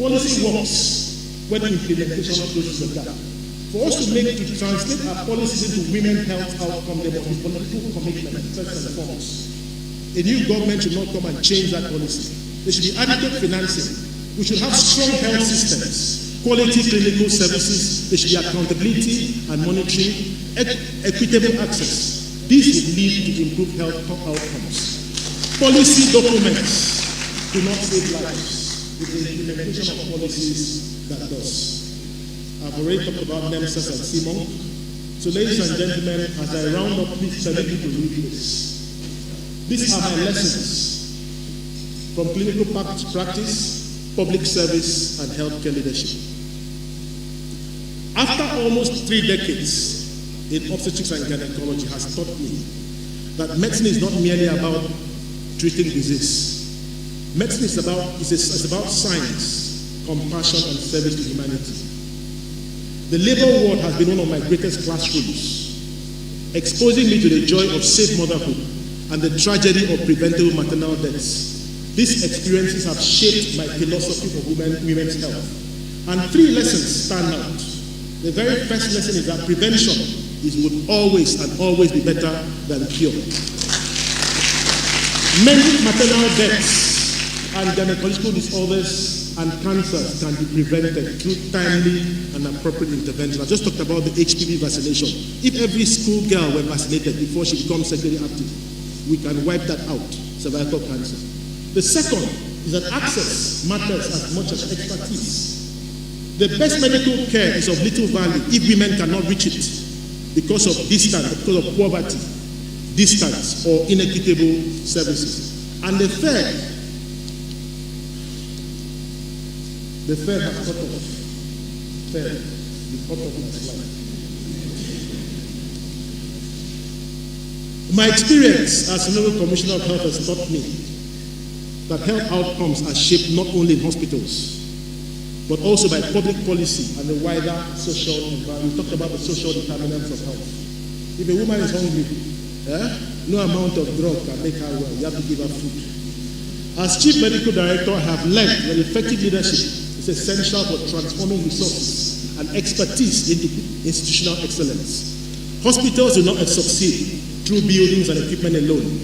policy works when implementation closes the gap. For us to translate our policies into women's health outcome, there must be political commitment, first and foremost. A new government should not come and change that policy. There should be adequate financing. We should have strong health systems, quality clinical services. There should be accountability and monitoring, equitable access. This would lead to improved health outcomes. Policy documents do not save lives. It's the implementation of policies that does. I've already talked about NEMSAS and CMONC. So ladies and gentlemen, as I round up, please permit me to read this. These are my lessons from clinical practice, public service, and healthcare leadership. After almost 3 decades in obstetrics and gynecology has taught me that medicine is not merely about treating disease. Medicine is about science, compassion, and service to humanity. The labor ward has been one of my greatest classrooms, exposing me to the joy of safe motherhood and the tragedy of preventable maternal deaths. These experiences have shaped my philosophy for women's health. And 3 lessons stand out. The very first lesson is that prevention would always and always be better than cure. Many maternal deaths and gynecological disorders and cancers can be prevented through timely and appropriate intervention. I just talked about the HPV vaccination. If every school girl were vaccinated before she becomes sexually active, we can wipe that out, cervical cancer. The second is that access matters as much as expertise. The best medical care is of little value if women cannot reach it because of distance, because of poverty, distance, or inequitable services. And the third has cut off. The cut off my slide. My experience as Honorable Commissioner of Health has taught me that health outcomes are shaped not only in hospitals, but also by public policy and the wider social environment. We talked about the social determinants of health. If a woman is hungry, no amount of drug can make her well. You have to give her food. As Chief Medical Director, I have learned that effective leadership is essential for transforming resources and expertise into institutional excellence. Hospitals do not succeed through buildings and equipment alone.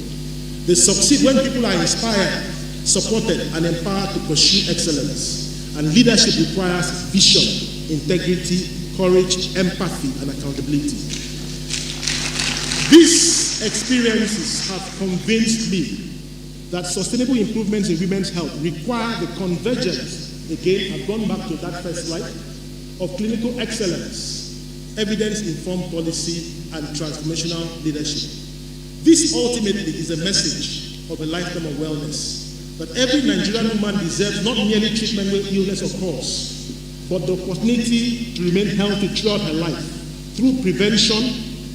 They succeed when people are inspired, supported, and empowered to pursue excellence. And leadership requires vision, integrity, courage, empathy, and accountability. These experiences have convinced me that sustainable improvements in women's health require the convergence, again, I've gone back to that first slide, of clinical excellence, evidence-informed policy, and transformational leadership. This ultimately is a message of a lifetime of wellness, that every Nigerian woman deserves not merely treatment when illness occurs, but the opportunity to remain healthy throughout her life through prevention,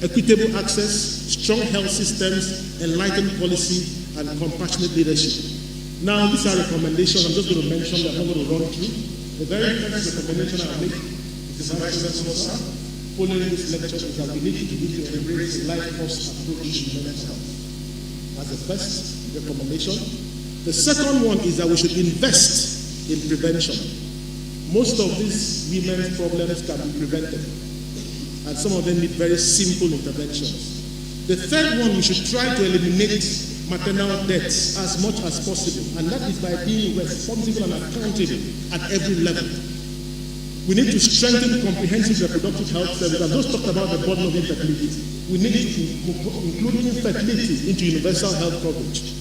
equitable access, strong health systems, enlightened policy, and compassionate leadership. Now, these are recommendations. I'm just going to mention that I'm not going to run through. The very first recommendation I'll make is the Vice Chancellor following this lecture is that we need to embrace a life-first approach to mental health. That's the first recommendation. The second one is that we should invest in prevention. Most of these women's problems can be prevented, and some of them need very simple interventions. The third one, we should try to eliminate maternal deaths as much as possible, and that is by being responsible and accountable at every level. We need to strengthen comprehensive reproductive health services. I've just talked about the burden of infertility. We need to include infertility into universal health coverage.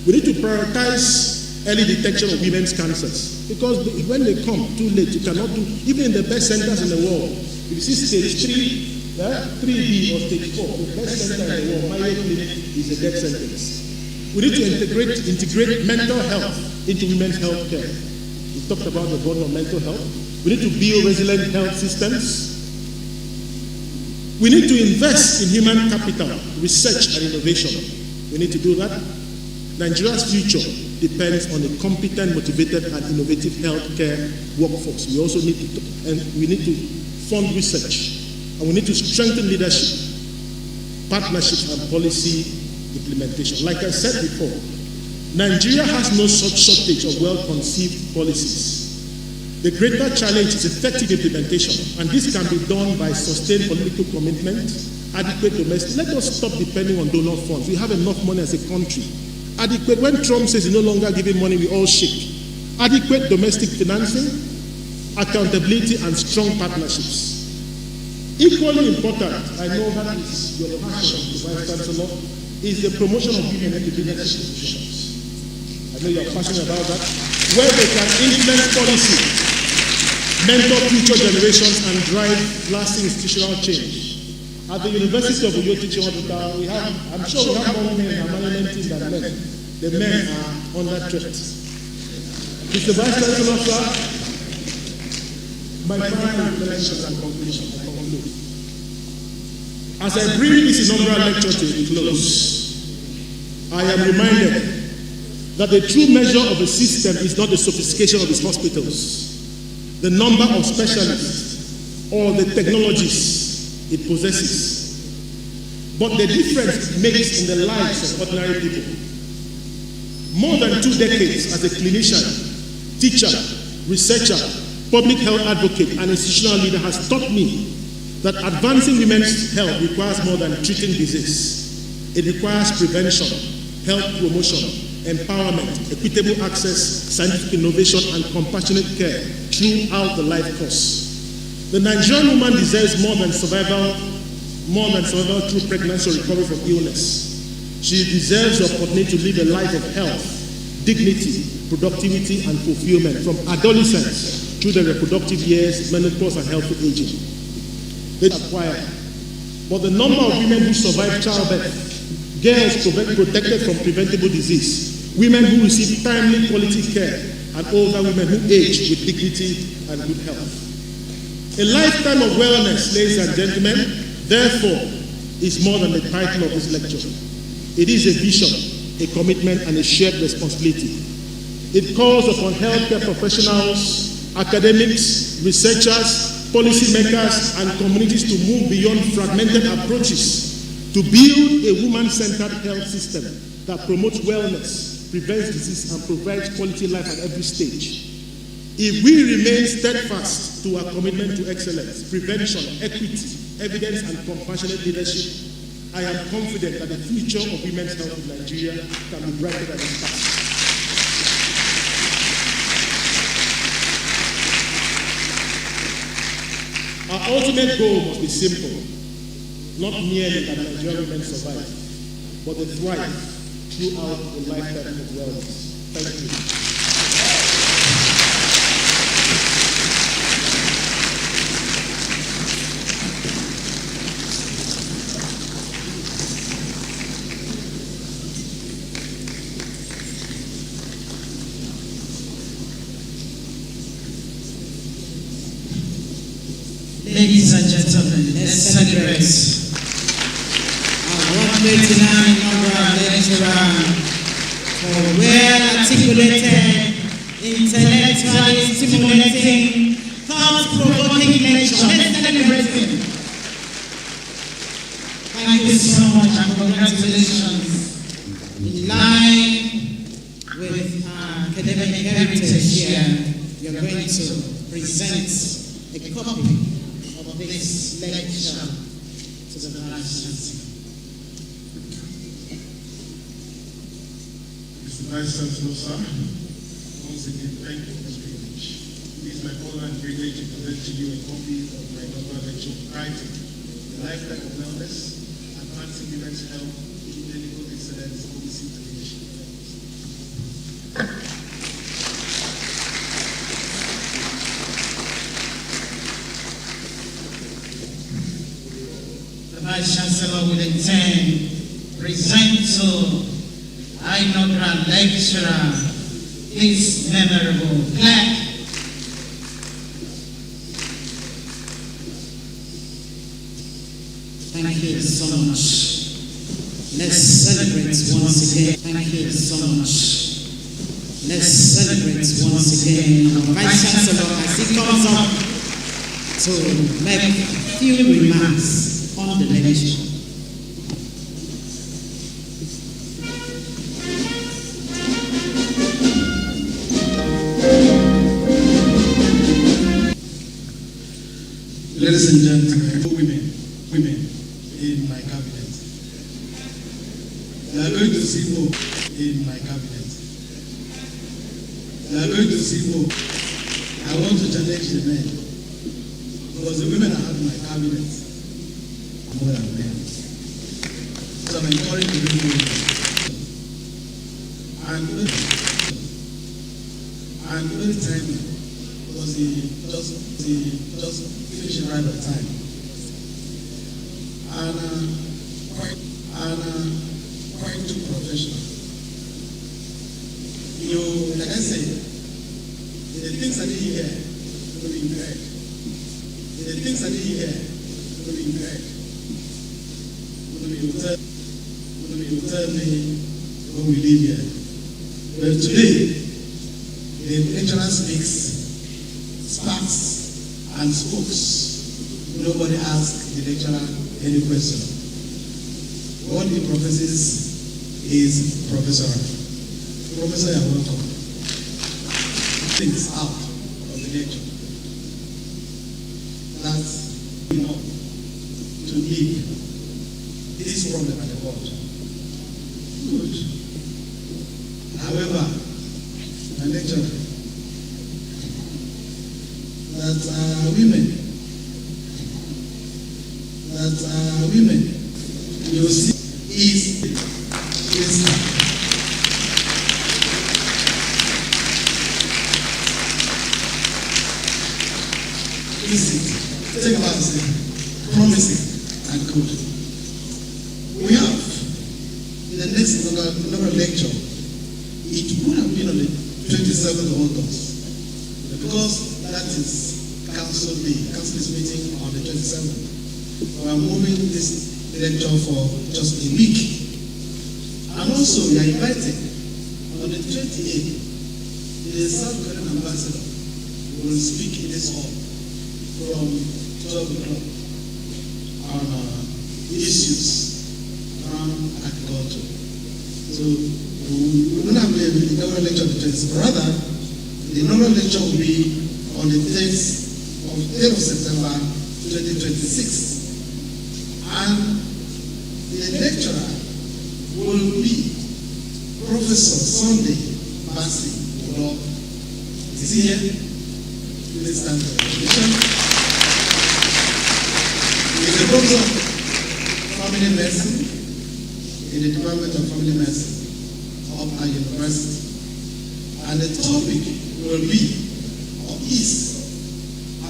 We need to prioritize early detection of women's cancers, because when they come too late, you cannot do, even in the best centers in the world, if you see stage 3B or stage 4, the best center in the world, Mayo Clinic, is a death sentence. We need to integrate mental health into women's health care. We talked about the burden of mental health. We need to build resilient health systems. We need to invest in human capital, research, and innovation. We need to do that. Nigeria's future depends on a competent, motivated, and innovative healthcare workforce. We also need to fund research, and we need to strengthen leadership, partnerships, and policy implementation. Like I said before, Nigeria has no such shortage of well-conceived policies. The greater challenge is effective implementation, and this can be done by sustained political commitment, adequate domestic. Let us stop depending on donor funds. We have enough money as a country. Adequate, when Trump says he's no longer giving money, we all shake. Adequate domestic financing, accountability, and strong partnerships. Equally important, I know that is your passion, the Vice Chancellor, is the promotion of women into leadership positions. I know you're passionate about that, where they can influence policy, mentor future generations, and drive lasting institutional change. At the University of Uyo Teaching Hospital, I'm sure we have more men in our management team than men. The men are under threat. Mr. Vice Chancellor, sir, my final reflections and conclusion. As I bring this inaugural lecture to a close, I am reminded that the true measure of a system is not the sophistication of its hospitals, the number of specialists, or the technologies it possesses, but the difference it makes in the lives of ordinary people. More than 2 decades as a clinician, teacher, researcher, public health advocate, and institutional leader has taught me that advancing women's health requires more than treating disease. It requires prevention, health promotion, empowerment, equitable access, scientific innovation, and compassionate care throughout the life course. The Nigerian woman deserves more than survival through pregnancy or recovery from illness. She deserves the opportunity to live a life of health, dignity, productivity, and fulfillment from adolescence through the reproductive years, menopause, and healthy aging. They acquire. But the number of women who survive childbirth, girls protected from preventable disease, women who receive timely quality care, and older women who age with dignity and good health. A lifetime of wellness, ladies and gentlemen, therefore, is more than the title of this lecture. It is a vision, a commitment, and a shared responsibility. It calls upon healthcare professionals, academics, researchers, policymakers, and communities to move beyond fragmented approaches to build a woman-centered health system that promotes wellness, prevents disease, and provides quality life at every stage. If we remain steadfast to our commitment to excellence, prevention, equity, evidence, and compassionate leadership, I am confident that the future of women's health in Nigeria can be brighter than its past. Our ultimate goal must be simple, not merely that Nigerian women survive, but they thrive throughout a lifetime of wellness. Thank you. Ladies and gentlemen, let's celebrate our 139th Inaugural Lecturer for well-articulated, intellectually stimulating, thought-provoking lecture. Let's celebrate him. Thank you so much and congratulations. In line with our academic heritage here, you're going to present a copy of this lecture to the Vice Chancellor. Mr. Vice Chancellor, sir, once again, thank you for this privilege. It is my honor and privilege to present to you a copy of my inaugural lecture titled The Lifetime of Wellness, Advancing Women's Health through Clinical Excellence, Policy and Leadership. Vice Chancellor will in turn present to our inaugural lecturer his memorable plaque. Thank you so much. Let's celebrate once again. Thank you so much. Let's celebrate once again our Vice Chancellor as he comes up to make a few remarks on the lecture. Ladies and gentlemen, women in my cabinet. They are going to see more in my cabinet. They are going to see more. I want to challenge the men, because the women I have in my cabinet more than men. So I'm encouraging the women. And very timely, because he just finished right on time. And quite too professional. You, like I say, the things I did here will be impaired. The things I did here will be impaired. Will tell me when we leave here. But today, the lecturer speaks, sparks, and spokes nobody asks the lecturer any question. What he professes is professoral. Professor, you're welcome. Things out of the lecture. That's enough to leave this problem at the board. Good. However, my lecturer, women, you see, is easy. Take about promising and good. We have in the next inaugural lecture, it would have been on the 27th of August, because that is council meeting on the 27th. We are moving this lecture for just a week. And also, we are invited on the 28th, the South Korean ambassador will speak in this hall from 12 o'clock on issues around agriculture. So we don't have the inaugural lecture on the 20th. Rather, the inaugural lecture will be on the 3rd of September 2026. And the lecturer will be Professor Sunday Bassey. Is he here? Please stand for introduction. He is a professor of family medicine in the Department of Family Medicine of our university. And the topic will be or is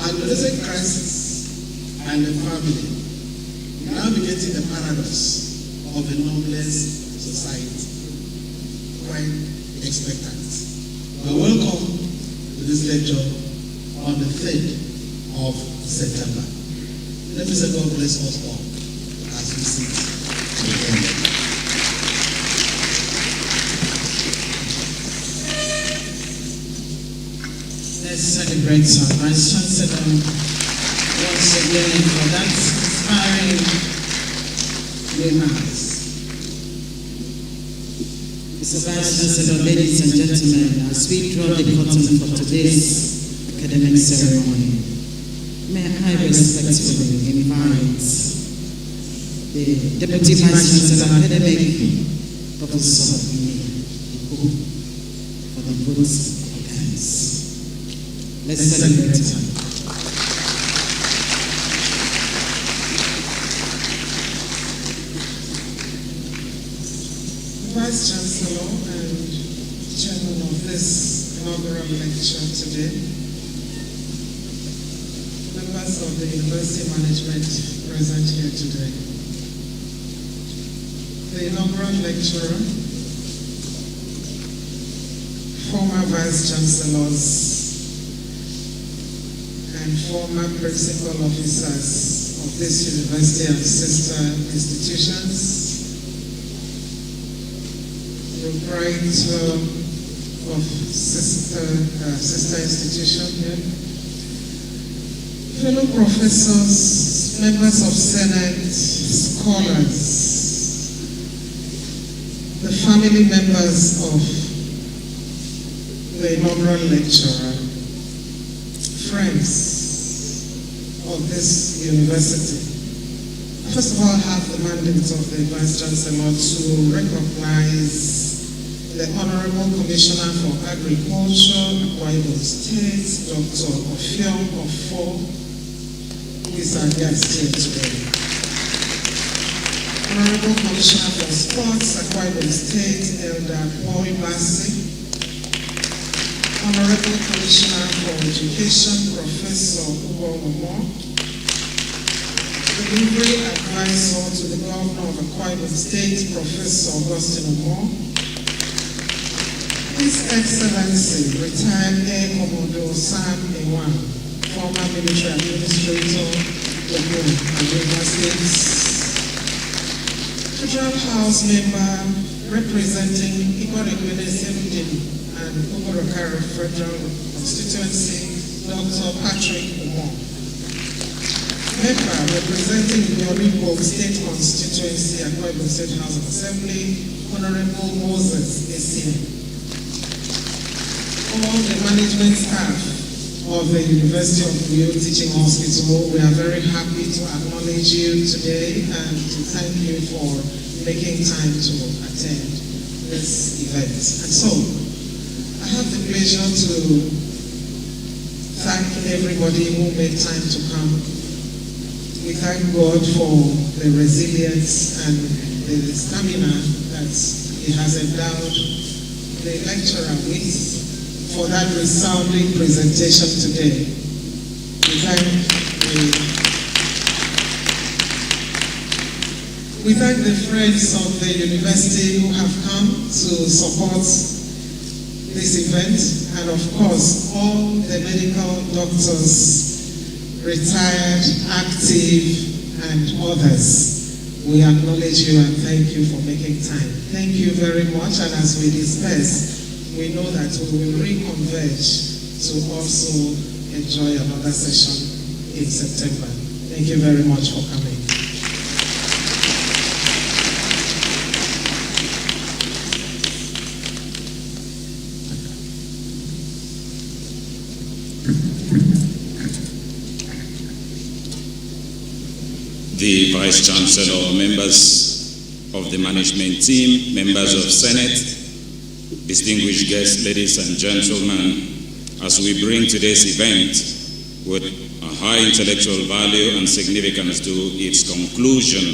adolescent crisis and the family. Navigating the paradox of a normalist society. Quite expectant. Well, welcome to this lecture on the 3rd of September. Let me say God bless us all as we sit together. Let's celebrate our Vice Chancellor once again for that inspiring remarks. Mr. Vice Chancellor, ladies and gentlemen, as we draw the curtain for today's academic ceremony, may I respectfully invite the Deputy Vice Chancellor Academic, Professor Uyo Main, for the votes of thanks. Let's celebrate her. Vice Chancellor and Chairman of this inaugural lecture today, members of the University Management present here today, the inaugural lecturer, former Vice Chancellors, and former principal officers of this university and sister institutions, proprietor of sister institution here, fellow professors, members of Senate, scholars, the family members of the inaugural lecturer, friends of this university. First of all, I have the mandate of the Vice Chancellor to recognize the Honorable Commissioner for Agriculture, Akwa Ibom State, Dr. Ofiom Ofo, who is our guest here today. Honorable Commissioner for Sports, Akwa Ibom State, Elder Bassey. Honorable Commissioner for Education, Professor Uyo Main. Delivery Advisor to the Governor of Akwa Ibom State, Professor Augustine Omo. His Excellency, retired Air Commodore Sam Ewan, former military administrator of Nwaniba State. Federal House member representing Igboregwene and Ogorokara Federal Constituency, Dr. Patrick Omo. member representing Nwaniba State Constituency, Akwa Ibom State House of Assembly, Honorable Moses Bassey. All the management staff of the University of Uyo Teaching Hospital, we are very happy to acknowledge you today and to thank you for making time to attend this event. And so, I have the pleasure to thank everybody who made time to come. We thank God for the resilience and the stamina that He has endowed the lecturer with for that resounding presentation today. We thank the friends of the university who have come to support this event, and of course, all the medical doctors, retired, active, and others. We acknowledge you and thank you for making time. Thank you very much, and as we disperse, we know that we will reconverge to also enjoy another session in September. Thank you very much for coming. The Vice Chancellor, members of the management team, members of Senate, distinguished guests, ladies and gentlemen, as we bring today's event with a high intellectual value and significance to its conclusion,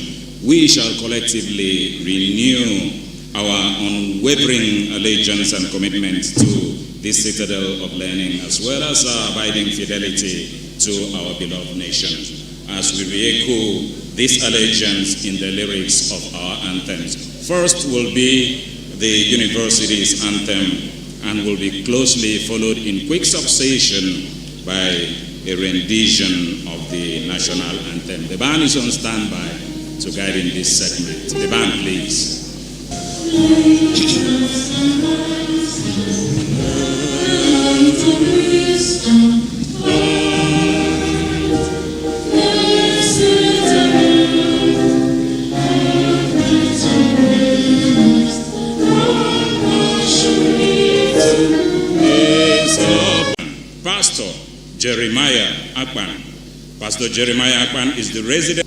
we shall collectively renew our unwavering allegiance and commitment to this citadel of learning, as well as our abiding fidelity to our beloved nation, as we re-echo this allegiance in the lyrics of our anthems. First will be the university's anthem, and will be closely followed in quick succession by a rendition of the national anthem. The band is on standby to guide in this segment. The band, please. Pastor Jeremiah Akpan. Pastor Jeremiah Akpan is the resident.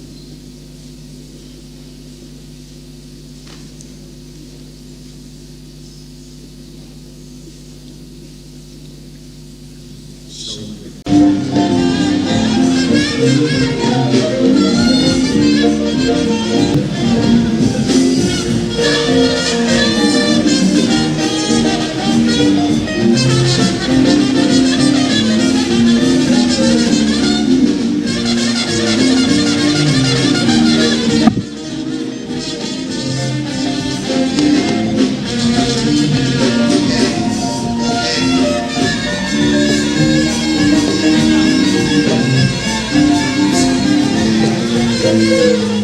Thank you.